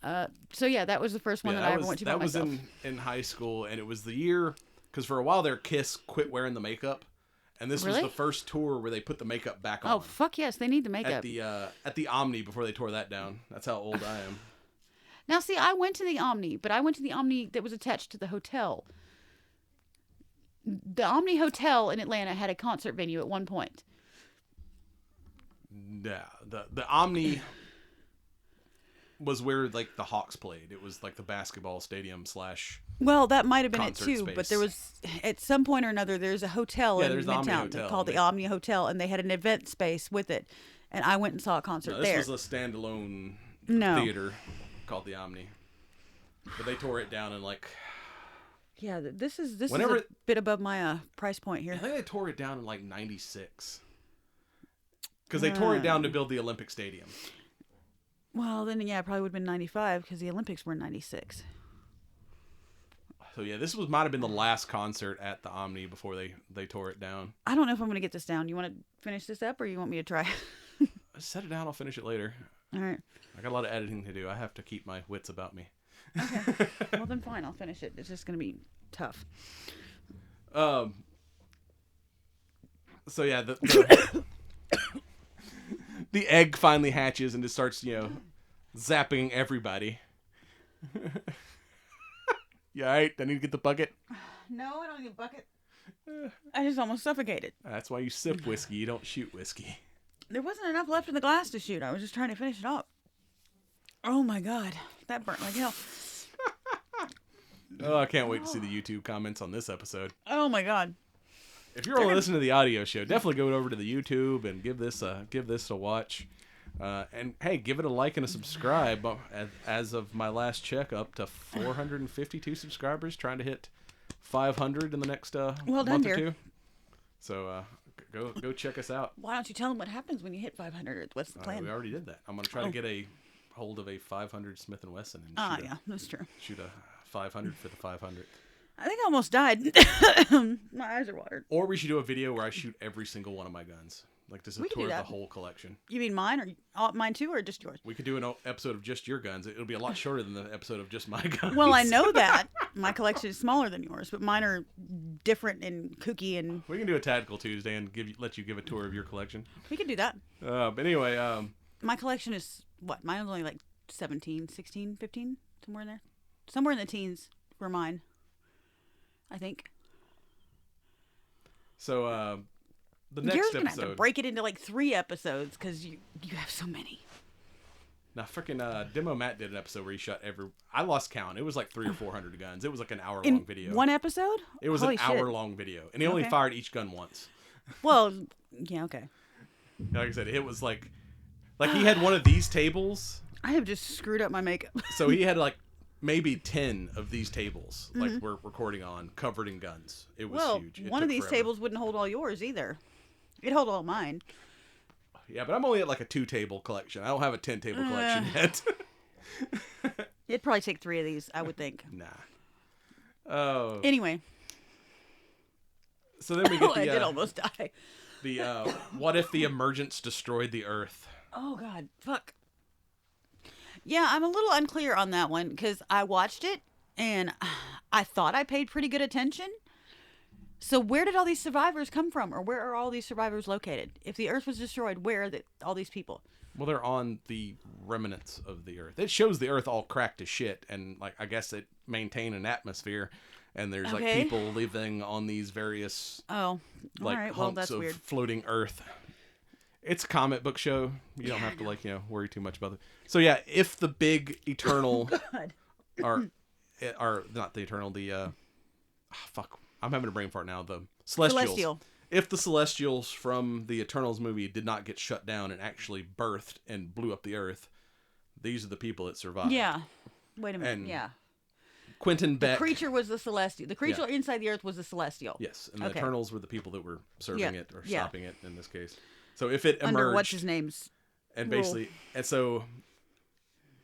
those. So yeah, that was the first one that I ever went to by myself. That was in high school, and it was the year because for a while there, Kiss quit wearing the makeup, and this was the first tour where they put the makeup back on. Oh fuck yes, they need the makeup at the Omni before they tore that down. That's how old I am. Now, see, I went to the Omni, but I went to the Omni that was attached to the hotel. The Omni Hotel in Atlanta had a concert venue at one point. Yeah, the Omni was where like the Hawks played. It was like the basketball stadium / Well, that might have been it too, space. But there was at some point or another there's a hotel in Midtown called the Omni Hotel, and they had an event space with it, and I went and saw a concert there. This was a standalone theater called the Omni, but they tore it down and like. Yeah, this is a bit above my price point here. I think they tore it down in like '96 because they tore it down to build the Olympic Stadium. Well, then it probably would have been 95 because the Olympics were in 96. So yeah, this might have been the last concert at the Omni before they tore it down. I don't know if I'm going to get this down. You want to finish this up, or you want me to try? Set it down. I'll finish it later. All right. I got a lot of editing to do. I have to keep my wits about me. Okay. Well, then fine. I'll finish it. It's just going to be tough. So yeah, the egg finally hatches and it starts, zapping everybody. You alright? I need to get the bucket. No, I don't need a bucket. I just almost suffocated. That's why you sip whiskey. You don't shoot whiskey. There wasn't enough left in the glass to shoot. I was just trying to finish it up. Oh my god, that burnt like hell. Oh, I can't wait to see the YouTube comments on this episode. Oh my god. If you're only listening to the audio show, definitely go over to the YouTube and give this a watch. And hey, give it a like and a subscribe. As of my last check, up to 452 subscribers, trying to hit 500 in the next month or two. So go check us out. Why don't you tell them what happens when you hit 500? What's the plan? We already did that. I'm gonna try to get a hold of a 500 Smith & Wesson and that's true. shoot a 500 for the 500. I think I almost died. My eyes are watered. Or we should do a video where I shoot every single one of my guns. Like just a tour of the whole collection. You mean mine or mine too, or just yours? We could do an episode of just your guns. It'll be a lot shorter than the episode of just my guns. Well, I know that. My collection is smaller than yours, but mine are different and kooky and... We can do a Tactical Tuesday and let you give a tour of your collection. We can do that. But anyway... my collection is, what? Mine is only like 17, 16, 15? Somewhere in there. Somewhere in the teens for mine. I think. So, the next You're episode... going to have to break it into like 3 episodes because you have so many. Now, freaking Demo Matt did an episode where he shot I lost count. It was like 300 or 400 guns. It was like an hour-long video. One episode? It was an hour-long video. And he only fired each gun once. Well, yeah, okay. Like I said, it was like he had one of these tables. I have just screwed up my makeup. So he had like maybe 10 of these tables, like we're recording on, covered in guns. It was huge. One of these tables wouldn't hold all yours either. It'd hold all mine. Yeah, but I'm only at like a 2-table collection. I don't have a 10-table collection yet. It'd probably take 3 of these, I would think. Nah. Oh. Anyway. So then we get I did almost die. The what if the emergence destroyed the Earth? Oh god, fuck. Yeah, I'm a little unclear on that one because I watched it and I thought I paid pretty good attention. So where did all these survivors come from, or where are all these survivors located? If the Earth was destroyed, where are all these people? Well, they're on the remnants of the Earth. It shows the Earth all cracked to shit, and like I guess it maintained an atmosphere, and there's like people living on these various hunks of floating Earth. It's a comic book show. You don't have to worry too much about it. So yeah, if the big eternal are not the eternal, fuck. I'm having a brain fart now. The Celestials. If the Celestials from the Eternals movie did not get shut down and actually birthed and blew up the Earth, these are the people that survived. Yeah. Wait a minute. And yeah. Quentin Beck. The creature was the Celestial. The creature inside the Earth was the Celestial. Yes. And the Eternals were the people that were serving it or stopping it in this case. So if it emerged. Under what's his name's. And basically. And so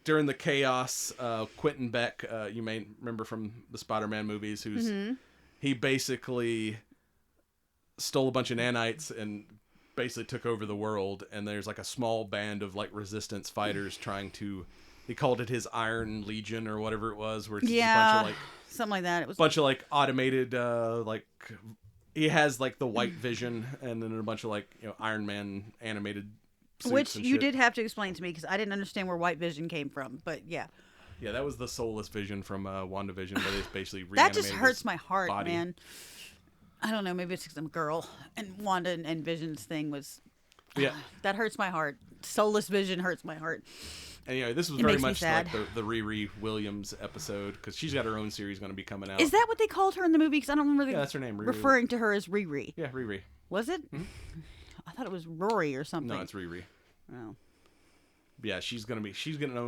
during the chaos, Quentin Beck, you may remember from the Spider-Man movies, who's. He basically stole a bunch of nanites and basically took over the world. And there's like a small band of like resistance fighters trying to. He called it his Iron Legion or whatever it was, where it's just a bunch of like something like that. It was a bunch of like automated he has like the white vision and then a bunch of like Iron Man animated suits which and you shit. did have to explain to me because I didn't understand where white vision came from. But yeah. Yeah, that was the soulless vision from WandaVision, but it's basically that just hurts my heart, body. Man. I don't know, maybe it's because I'm a girl, and Wanda and Vision's thing was. Yeah, that hurts my heart. Soulless Vision hurts my heart. And this was very much like the Riri Williams episode because she's got her own series going to be coming out. Is that what they called her in the movie? Because I don't remember. That's her name. Riri. Referring to her as Riri. Yeah, Riri. Was it? Mm-hmm. I thought it was Rory or something. No, it's Riri. Oh. Yeah, she's getting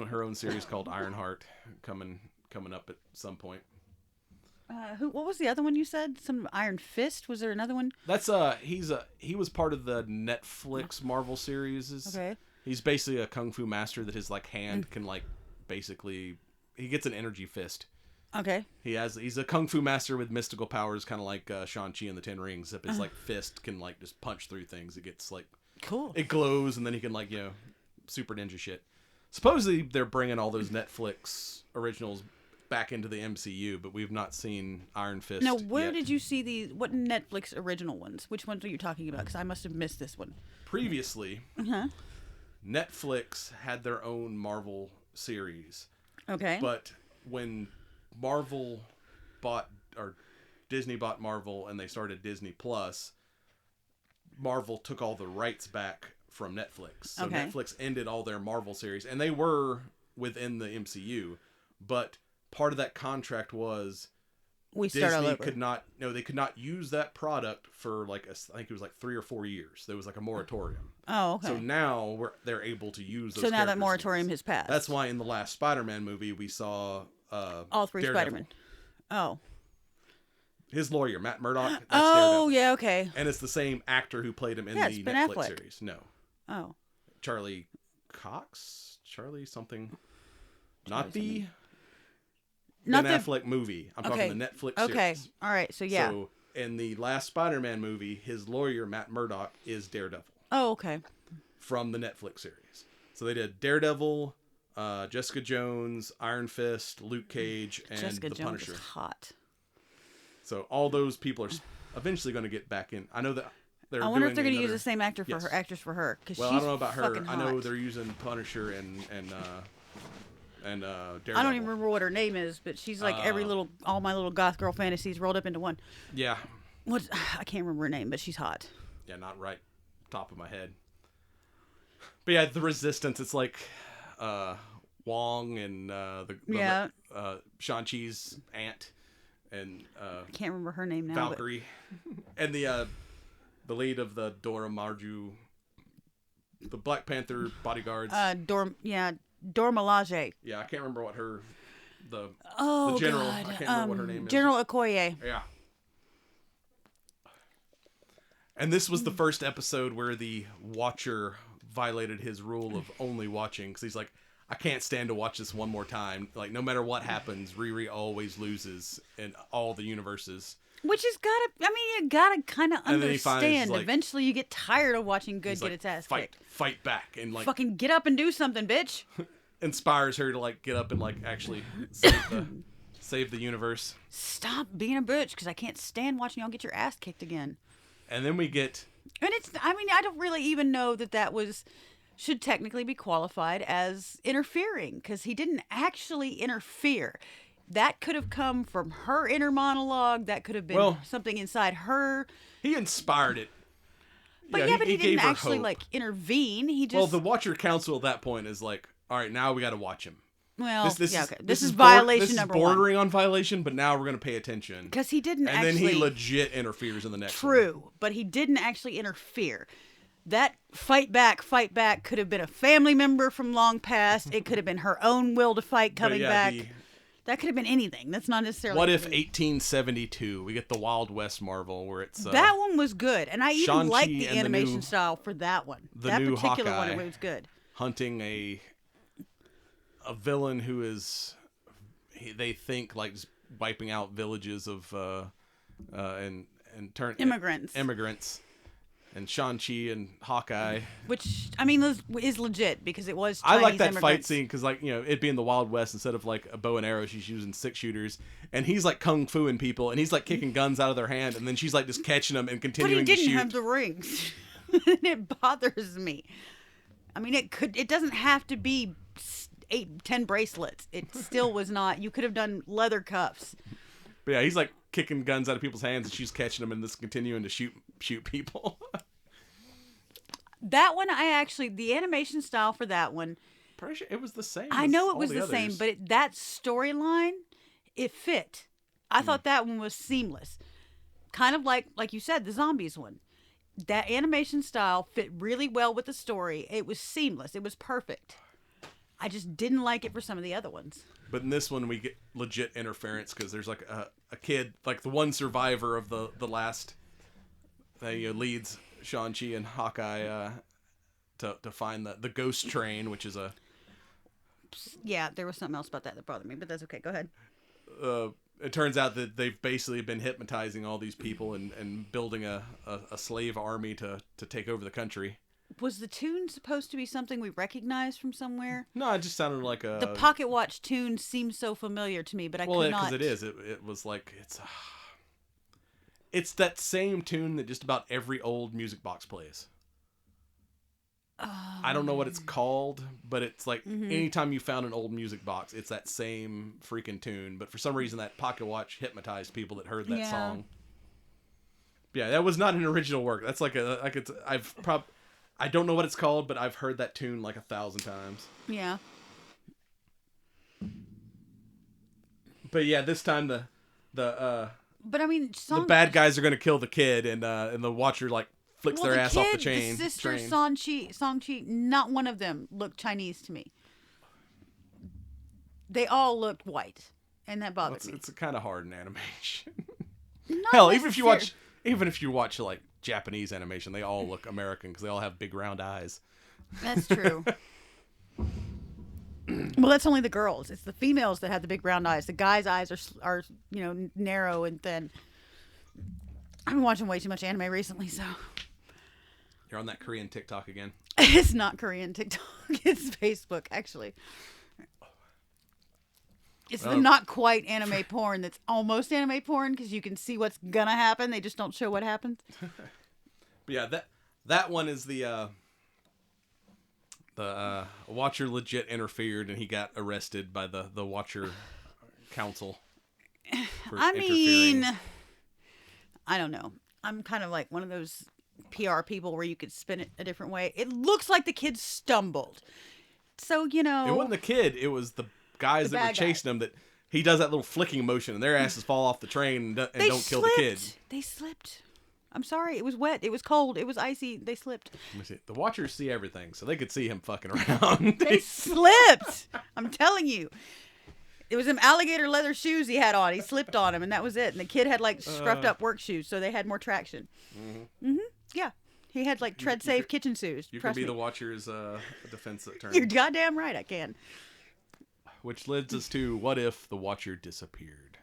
her own series called Ironheart coming up at some point. What was the other one you said? Some Iron Fist? Was there another one? That's he was part of the Netflix Marvel series. Okay. He's basically a kung fu master that his like hand can like basically he gets an energy fist. Okay. He's a kung fu master with mystical powers, kind of like Shang-Chi in the Ten Rings. Except his like fist can like just punch through things. It gets like cool. It glows, and then he can like super ninja shit. Supposedly they're bringing all those Netflix originals back into the MCU, but we've not seen Iron Fist. Now, where did you see what Netflix original ones? Which ones are you talking about? Because I must have missed this one. Previously, Netflix had their own Marvel series. Okay. But when Marvel or Disney bought Marvel and they started Disney Plus, Marvel took all the rights back from Netflix. So Netflix ended all their Marvel series, and they were within the MCU, but part of that contract was Disney could not use that product for I think it was 3 or 4 years. There was a moratorium. Oh, okay. So now they're able to use those. So now that moratorium has passed. That's why in the last Spider-Man movie we saw all 3 Spider-Man. Oh. His lawyer, Matt Murdock. That's oh, Daredevil. Yeah, okay. And it's the same actor who played him in the Netflix series. No. Oh. Charlie Cox? Charlie something. Not the Ben Affleck movie. I'm talking the Netflix series. Okay. All right. So, yeah. So, in the last Spider-Man movie, his lawyer, Matt Murdock, is Daredevil. Oh, okay. From the Netflix series. So, they did Daredevil, Jessica Jones, Iron Fist, Luke Cage, and Jessica The Jones Punisher. Is hot. So, all those people are eventually going to get back in. I know that I wonder if they're going to use the same actor for her, actress for her. Well, I don't know about her. I know they're using Punisher and Daredevil. I don't even remember what her name is, but she's like all my little goth girl fantasies rolled up into one. Yeah. I can't remember her name, but she's hot. Yeah, not right top of my head. But yeah, the Resistance. It's like Wong and Shang-Chi's aunt and I can't remember her name now. Valkyrie, and the lead of the Dora Marju, the Black Panther bodyguards. Dora Milaje. Yeah, I can't remember what the God. general. I can't remember what her name is. General Okoye. Yeah. And this was the first episode where the Watcher violated his rule of only watching, because he's like, I can't stand to watch this one more time. Like, no matter what happens, Riri always loses in all the universes. Which is you gotta kind of understand. Eventually you get tired of watching good get its ass kicked. Fight back and fucking get up and do something, bitch. Inspires her to get up and actually save the universe. Stop being a bitch, because I can't stand watching y'all get your ass kicked again. And then we get... And I don't really even know that should technically be qualified as interfering, because he didn't actually interfere. That could have come from her inner monologue. That could have been something inside her. He inspired it. But but he didn't actually intervene. He just... Well, the Watcher Council at that point is all right, now we got to watch him. Well, this is violation number one. This is bordering on violation, but now we're going to pay attention. Because he didn't and then he legit interferes in the next one. True, but he didn't actually interfere. That fight back could have been a family member from long past. It could have been her own will to fight coming back. That could have been anything. That's not necessarily... What if 1872? We get the Wild West Marvel where it's... that one was good. And I even liked the animation style for that one. That particular Hawkeye one was good. Hunting a villain who is... They think just wiping out villages of... and turn... Immigrants. And Shang-Chi and Hawkeye. Which, is legit, because it was Chinese I like that fight scene, because, it being the Wild West, instead of, a bow and arrow, she's using 6-shooters. And he's, kung fuing people, and he's, kicking guns out of their hand, and then she's, just catching them and continuing to shoot. But he didn't have the rings. It bothers me. It doesn't have to be 8-10 bracelets. It still was not. You could have done leather cuffs. But yeah, he's, kicking guns out of people's hands, and she's catching them and just continuing to shoot people. That one, the animation style for that one, Pretty sure it was the same. I know it was the same, but that storyline, it fit. I thought that one was seamless. Kind of like you said, the zombies one. That animation style fit really well with the story. It was seamless. It was perfect. I just didn't like it for some of the other ones. But in this one, we get legit interference, because there's a kid, the one survivor of the last, leads Shang-Chi and Hawkeye to find the ghost train, which is a... Yeah, there was something else about that bothered me, but that's okay. Go ahead. It turns out that they've basically been hypnotizing all these people and building a slave army to take over the country. Was the tune supposed to be something we recognized from somewhere? No, it just sounded like a... The Pocket Watch tune seems so familiar to me, but I could not... Well, because it is. It was it's that same tune that just about every old music box plays. I don't know what it's called, but it's like anytime you found an old music box, it's that same freaking tune. But for some reason, that pocket watch hypnotized people that heard that song. Yeah, that was not an original work. That's like I don't know what it's called, but I've heard that tune like 1,000 times. Yeah. But yeah, this time the But I mean, the bad guys are gonna kill the kid, and the Watcher like flicks their ass off the chain. The sister Song-Chi, not one of them looked Chinese to me. They all looked white, and that bothered me. It's kind of hard in animation. Not Hell, even if you watch like Japanese animation, they all look American because they all have big round eyes. That's true. Well, that's only the girls. It's the females that have the big round eyes. The guys' eyes are narrow and thin. I've been watching way too much anime recently, so. You're on that Korean TikTok again. It's not Korean TikTok. It's Facebook, actually. It's the not quite anime porn that's almost anime porn because you can see what's gonna happen. They just don't show what happens. But yeah, that one is the Watcher legit interfered and he got arrested by the Watcher Council. I mean, I don't know. I'm kind of like one of those PR people where you could spin it a different way. It looks like the kid stumbled. So, It wasn't the kid. It was the guys that were chasing him that he does that little flicking motion and their asses fall off the train and don't kill the kid. They slipped. I'm sorry. It was wet. It was cold. It was icy. They slipped. Let me see. The Watchers see everything, so they could see him fucking around. They slipped. I'm telling you. It was them alligator leather shoes he had on. He slipped on them, and that was it. And the kid had, like, scruffed up work shoes, so they had more traction. Yeah. He had, like, tread-safe kitchen shoes. You can be the Watcher's defense attorney. You're goddamn right I can. Which leads us to, what if the Watcher disappeared?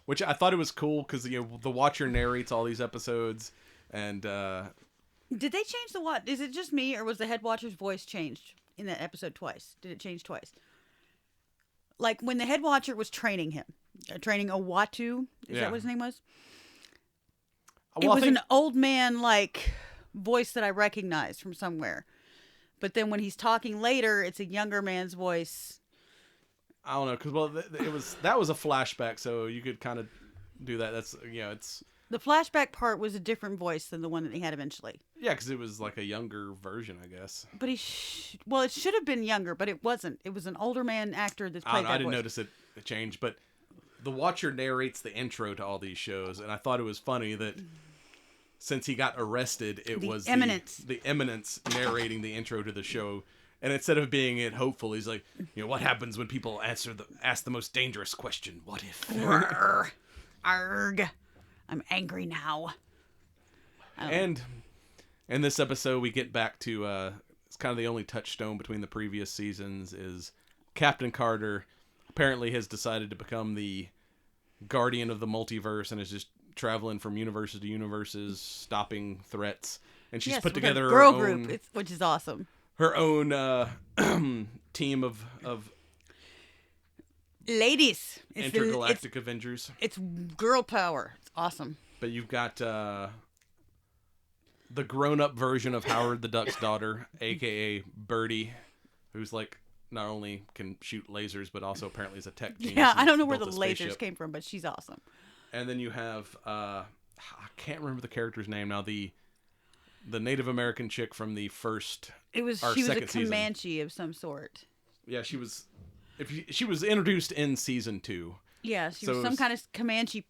Which I thought it was cool, because the Watcher narrates all these episodes, and... Did they change the what? Is it just me, or was the head Watcher's voice changed in that episode twice? Did it change twice? Like, when the head Watcher was training him, training Owatu, is that what his name was? Well, it was an old man, like, voice that I recognized from somewhere. But then when he's talking later, it's a younger man's voice. I don't know, because, that was a flashback, so you could kind of do that. That's, it's... The flashback part was a different voice than the one that he had eventually. Yeah, because it was like a younger version, I guess. But it should have been younger, but it wasn't. It was an older man actor that played that voice. I didn't notice it changed, but the Watcher narrates the intro to all these shows, and I thought it was funny that since he got arrested, it was the Eminence narrating the intro to the show. And instead of being it hopeful, he's like, what happens when people ask the most dangerous question? What if? Arg. I'm angry now. And in this episode, we get back to it's kind of the only touchstone between the previous seasons is Captain Carter apparently has decided to become the guardian of the multiverse and is just traveling from universes to universes, stopping threats. And she's put together her own girl group, which is awesome. Her own team of ladies. Intergalactic Avengers. It's girl power. It's awesome. But you've got the grown-up version of Howard the Duck's daughter, a.k.a. Birdie, who's like not only can shoot lasers, but also apparently is a tech genius. Yeah, I don't know where the lasers came from, but she's awesome. And then you have, I can't remember the character's name now, the Native American chick from the first She was a Comanche season. Of some sort. Yeah, she was introduced in season 2. Yeah, she was some kind of Comanche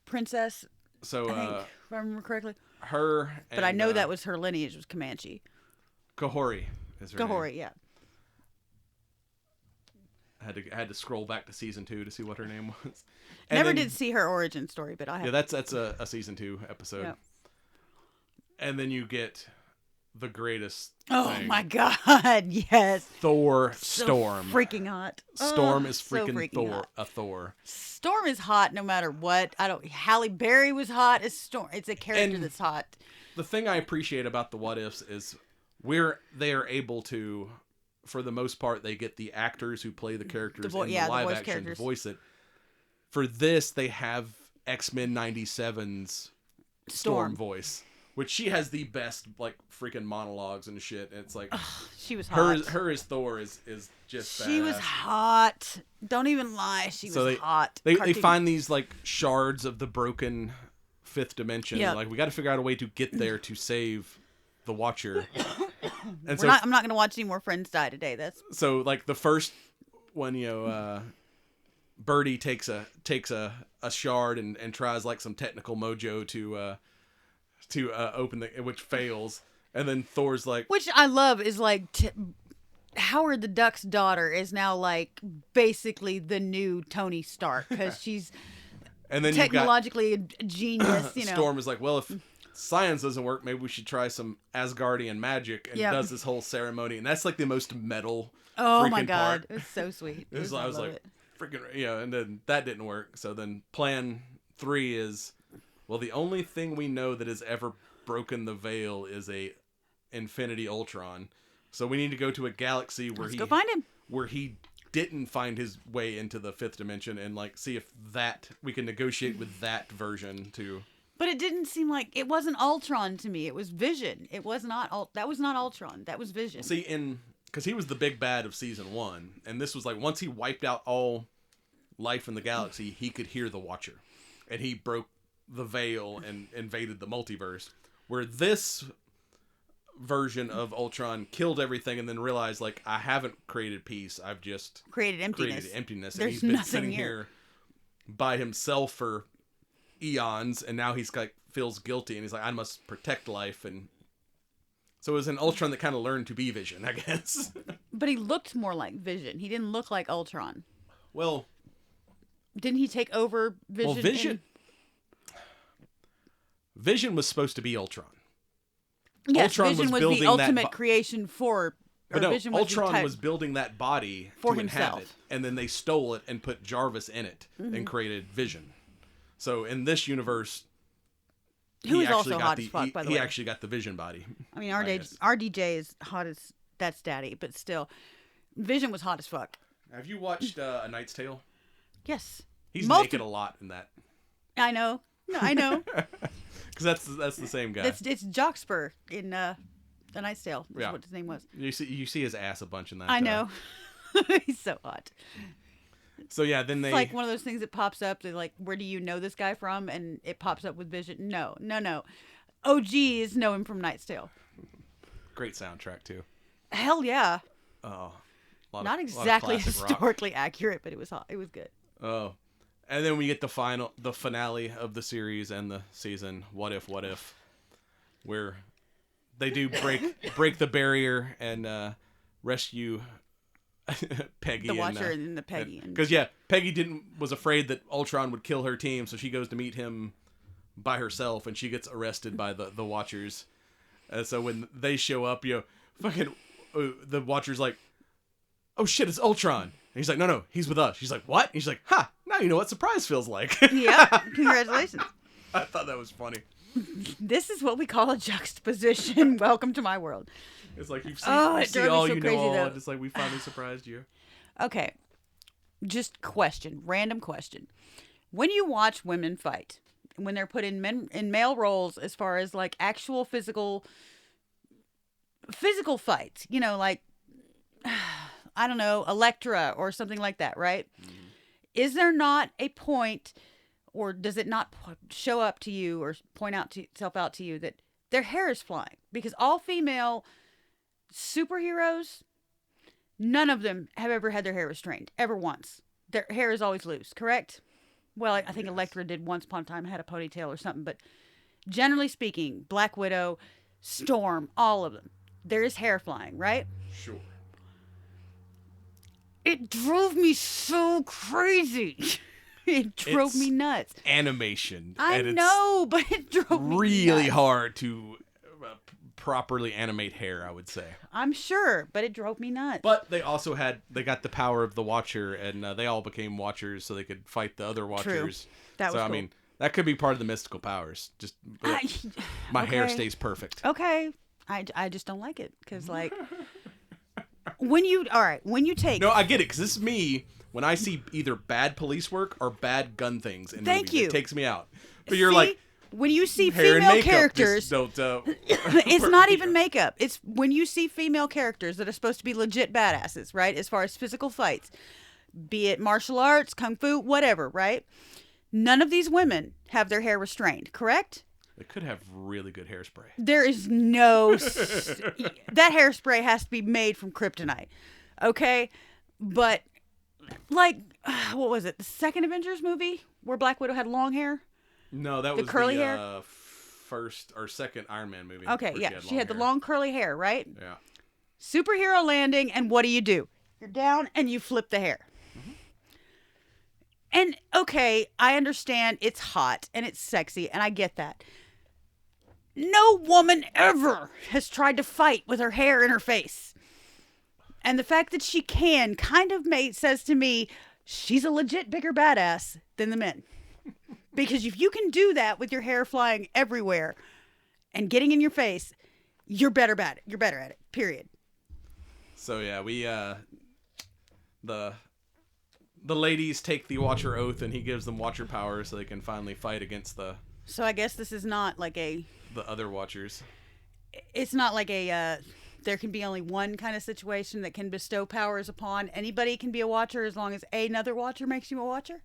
princess. So, I think, if I remember correctly. Her, but I know that was her lineage was Comanche. Kahori is her Kahori, name. Yeah. I had to scroll back to season 2 to see what her name was. Never did see her origin story, but I have. Yeah, that's a season 2 episode. Yeah. And then you get the greatest thing. My god, yes. Thor so Storm. Freaking hot. Storm is freaking Thor. Hot. A Thor. Storm is hot no matter what. Halle Berry was hot as Storm. It's a character that's hot. The thing I appreciate about the What Ifs is they are able to, for the most part, they get the actors who play the characters in the live action characters. To voice it. For this, they have X-Men 97's Storm voice. which she has the best like freaking monologues and shit. And it's like she was hot. Her as Thor is just she badass. was hot. Don't even lie. She was hot. They find these like shards of the broken fifth dimension. Yep. Like we got to figure out a way to get there to save the Watcher. And I'm not going to watch any more friends die today. That's so like the first one, Birdie takes a shard and tries like some technical mojo to open which fails, and then Thor's like, which I love is like Howard the Duck's daughter is now like basically the new Tony Stark because she's and then technologically a genius. Storm is like, well, if science doesn't work, maybe we should try some Asgardian magic, and does this whole ceremony, and that's like the most metal. Oh my god, part. It's so sweet. I was like, freaking, and then that didn't work. So then plan 3 is, well, the only thing we know that has ever broken the veil is a Infinity Ultron. So we need to go to a galaxy where go find him. Where he didn't find his way into the fifth dimension, and like see if that we can negotiate with that version too. But it didn't seem like it wasn't Ultron to me. It was Vision. It was not that was not Ultron. That was Vision. See, because he was the big bad of season 1, and this was like once he wiped out all life in the galaxy, he could hear the Watcher, and he broke the veil and invaded the multiverse. Where this version of Ultron killed everything and then realized, like, I haven't created peace. I've just created emptiness. And There's he's been nothing sitting here by himself for eons, and now he's like feels guilty, and he's like, I must protect life. And so it was an Ultron that kind of learned to be Vision, I guess. But he looked more like Vision. He didn't look like Ultron. Well, didn't he take over Vision? Well, Vision was supposed to be Ultron. Yes, Ultron Vision was the ultimate creation for. But no, Vision Ultron was building that body for to himself. inhabit, and then they stole it and put Jarvis in it and created Vision. So in this universe, who is also hot as fuck, by the way. He actually got the Vision body. I mean, RDJ is hot as that's daddy, but still, Vision was hot as fuck. Have you watched A Knight's Tale? Yes. He's naked a lot in that. I know. No, I know. Because that's the same guy. It's Jockspur in A Knight's Tale. That's what his name was. You see his ass a bunch in that. I know. He's so hot. So yeah, then it's like one of those things that pops up. They're like, where do you know this guy from? And it pops up with Vision. No. OGs know him from Knight's Tale. Great soundtrack too. Hell yeah. Oh. Not exactly historically accurate, but it was hot. It was good. Oh. And then we get the finale of the series and the season, What If, where they do break the barrier and rescue Peggy. The Watcher and the Peggy. Because Peggy was afraid that Ultron would kill her team, so she goes to meet him by herself, and she gets arrested by the Watchers. So when they show up, the Watcher's like, oh shit, it's Ultron. And he's like, no, he's with us. She's like, what? And he's like, ha, now you know what surprise feels like. Yeah, congratulations. I thought that was funny. This is what we call a juxtaposition. Welcome to my world. It's like you see all, so you know all, and it's like we finally surprised you. Okay, just random question. When you watch women fight, when they're put in male roles as far as like actual physical fights, like I don't know, Elektra or something like that, right? Mm-hmm. Is there not a point, or does it not show up to you or point itself out to you that their hair is flying? Because all female superheroes, none of them have ever had their hair restrained, ever once. Their hair is always loose, correct? Well, I think Elektra did once upon a time, had a ponytail or something, but generally speaking, Black Widow, Storm, all of them, there is hair flying, right? Sure. It drove me so crazy. It drove me nuts. Animation. I know, but it drove me really nuts. hard to properly animate hair, I would say. I'm sure, but it drove me nuts. But they also got the power of the Watcher, and they all became Watchers so they could fight the other Watchers. True. That was cool. I mean, that could be part of the mystical powers. Just my hair stays perfect. Okay. I just don't like it because like when you take No, I get it, because this is me when I see either bad police work or bad gun things in movies. It takes me out. But you're like, When you see Hair and female makeup characters, just don't, it's not even makeup. It's when you see female characters that are supposed to be legit badasses, right? As far as physical fights, be it martial arts, kung fu, whatever, right? None of these women have their hair restrained, correct? They could have really good hairspray. There is no... that hairspray has to be made from kryptonite, okay? But, like, what was it? The second Avengers movie where Black Widow had long hair? No, that The was curly the hair? first or second Iron Man movie. Okay, where yeah. She had the hair. long curly hair, right? Yeah. Superhero landing, and what do? You're down and you flip the hair. Mm-hmm. And, okay, I understand it's hot and it's sexy, and I get that. No woman ever has tried to fight with her hair in her face. And the fact that she can kind of says to me, she's a legit bigger badass than the men. Because if you can do that with your hair flying everywhere and getting in your face, you're better at it. You're better at it, period. So yeah, we the ladies take the Watcher oath, and he gives them Watcher power so they can finally fight against the... So I guess this is not like the other Watchers. It's not like there can be only one kind of situation that can bestow powers upon anybody can be a Watcher as long as another Watcher makes you a Watcher?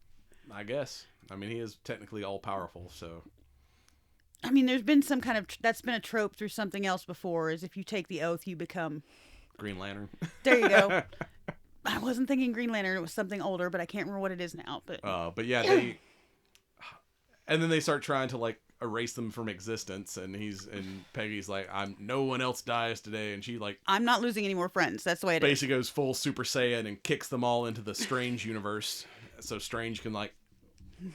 I guess. I mean, he is technically all-powerful, so... I mean, there's been some kind of... That's been a trope through something else before, is if you take the oath, you become... Green Lantern. There you go. I wasn't thinking Green Lantern. It was something older, but I can't remember what it is now. But yeah, they... And then they start trying to, like, erase them from existence, and Peggy's like, no one else dies today, and she, like... I'm not losing any more friends. That's the way it is. Basically goes full Super Saiyan and kicks them all into the Strange universe, so Strange can, like,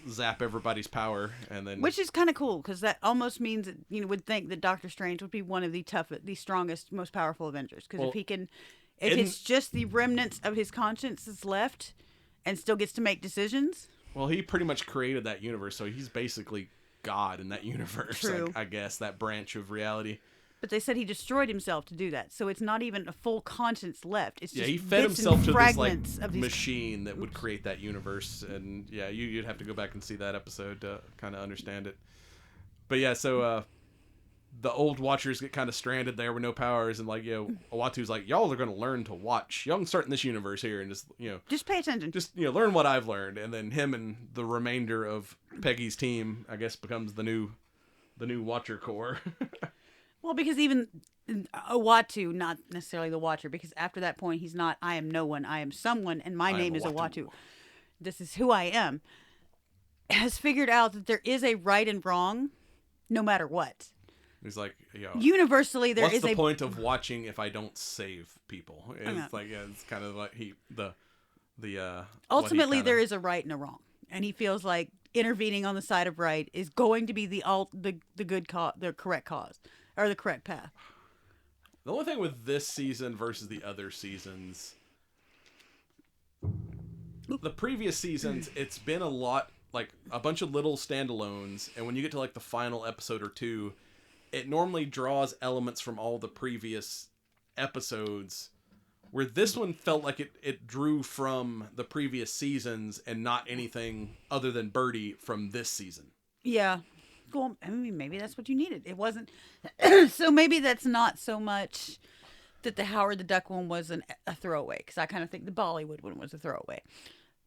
zap everybody's power, and then... Which is kind of cool, because that almost means that you would think that Doctor Strange would be one of the strongest, most powerful Avengers. Because if it's just the remnants of his conscience that's left, and still gets to make decisions... Well, he pretty much created that universe, so he's basically God in that universe. True. I guess, that branch of reality. But they said he destroyed himself to do that, so it's not even a full conscience left. It's just he fed bits himself and to fragments this, like, of these... machine that would create that universe, and yeah, you'd have to go back and see that episode to kind of understand it. But yeah, so the old Watchers get kind of stranded there with no powers, and like, Uatu's like, y'all are going to learn to watch. Y'all can start in this universe here and just pay attention. Just learn what I've learned, and then him and the remainder of Peggy's team, I guess, becomes the new Watcher Corps. Well, because even Uatu, not necessarily the Watcher, because after that point he's not, I am no one, I am someone, and my name is Uatu. This is who I am. Has figured out that there is a right and wrong, no matter what. He's like, universally there is what's the point of watching if I don't save people? It's like, it's kind of like ultimately there is a right and a wrong, and he feels like intervening on the side of right is going to be the good cause, the correct cause, or the correct path. The only thing with this season versus the other seasons, the previous seasons, it's been a lot, like a bunch of little standalones, and when you get to like the final episode or two, it normally draws elements from all the previous episodes, where this one felt like it drew from the previous seasons and not anything other than Birdie from this season. Yeah. Well, I mean, maybe that's what you needed. It wasn't... So maybe that's not so much that the Howard the Duck one was a throwaway, because I kind of think the Bollywood one was a throwaway.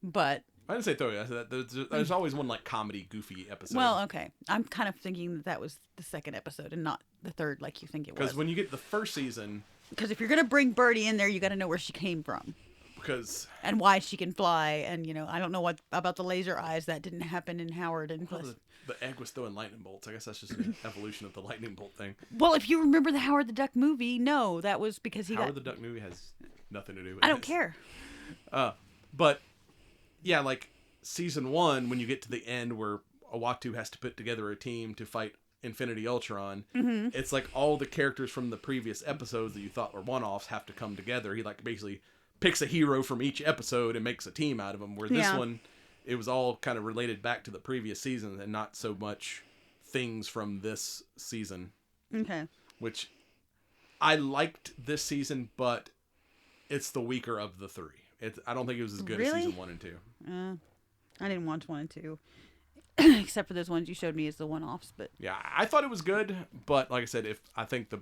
But... I didn't say throwaway. I said that there's always one, like, comedy, goofy episode. Well, okay. I'm kind of thinking that was the second episode and not the third like you think it was. Because when you get the first season... Because if you're going to bring Birdie in there, you got to know where she came from. And why she can fly. And, I don't know what about the laser eyes. That didn't happen in Howard. And plus... The egg was throwing lightning bolts. I guess that's just an evolution of the lightning bolt thing. Well, if you remember the Howard the Duck movie, no, that was because Howard the Duck movie has nothing to do with it. I don't care. But, yeah, like, season 1, when you get to the end where Uatu has to put together a team to fight Infinity Ultron, it's like all the characters from the previous episodes that you thought were one-offs have to come together. He, like, basically picks a hero from each episode and makes a team out of them, where this one... It was all kind of related back to the previous season and not so much things from this season. Okay. Which I liked this season, but it's the weaker of the three. I don't think it was as good as season 1 and 2. I didn't watch 1 and 2. except for those ones you showed me as the one-offs. But yeah, I thought it was good, but like I said, I think the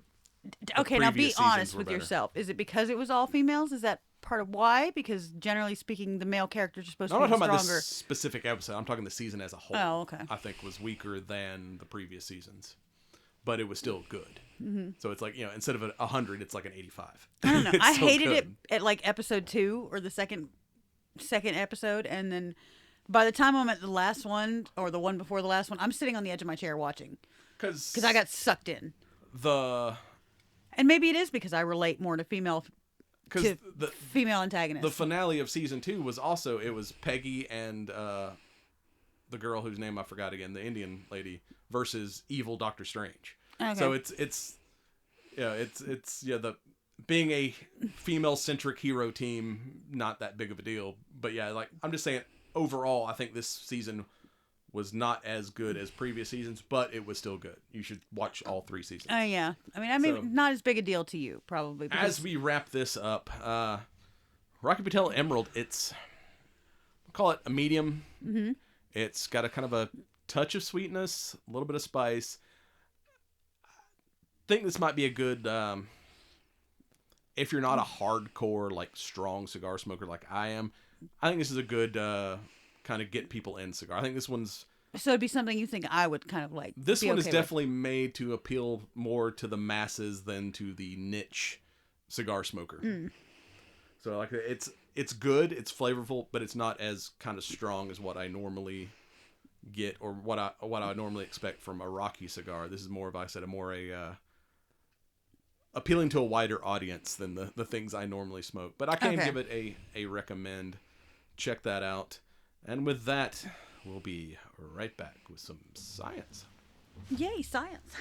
okay, now be previous honest seasons were with better. yourself. Is it because it was all females? Is that part of why? Because generally speaking, the male characters are supposed I'm to not be talking about stronger. this specific episode. I'm talking the season as a whole. Oh, okay. I think was weaker than the previous seasons, but it was still good. Mm-hmm. So it's like, instead of 100, it's like an 85. I don't know. It's I still hated good. it at like episode 2 or the second episode, and then by the time I'm at the last one or the one before the last one, I'm sitting on the edge of my chair watching because I got sucked in. And maybe it is because I relate more to female antagonists. The finale of season 2 was also, it was Peggy and the girl whose name I forgot again, the Indian lady, versus evil Doctor Strange. Okay. So it's the being a female centric hero team, not that big of a deal. But yeah, like I'm just saying, overall, I think this season was not as good as previous seasons, but it was still good. You should watch all 3 seasons. Oh yeah, I mean, not as big a deal to you probably. As we wrap this up, Rocky Patel Emerald, we'll call it a medium. Mm-hmm. It's got a kind of a touch of sweetness, a little bit of spice. I think this might be a good, if you're not a hardcore, like strong cigar smoker like I am, I think this is a good kind of get people in cigar. I think this one's... So it'd be something you think I would kind of like. This one is with. definitely made to appeal more to the masses than to the niche cigar smoker. Mm. So like it's good, it's flavorful, but it's not as kind of strong as what I normally get or what I normally expect from a Rocky cigar. This is more of, I said, appealing to a wider audience than the things I normally smoke. But I can give it a recommend. Check that out. And with that, we'll be right back with some science. Yay, science.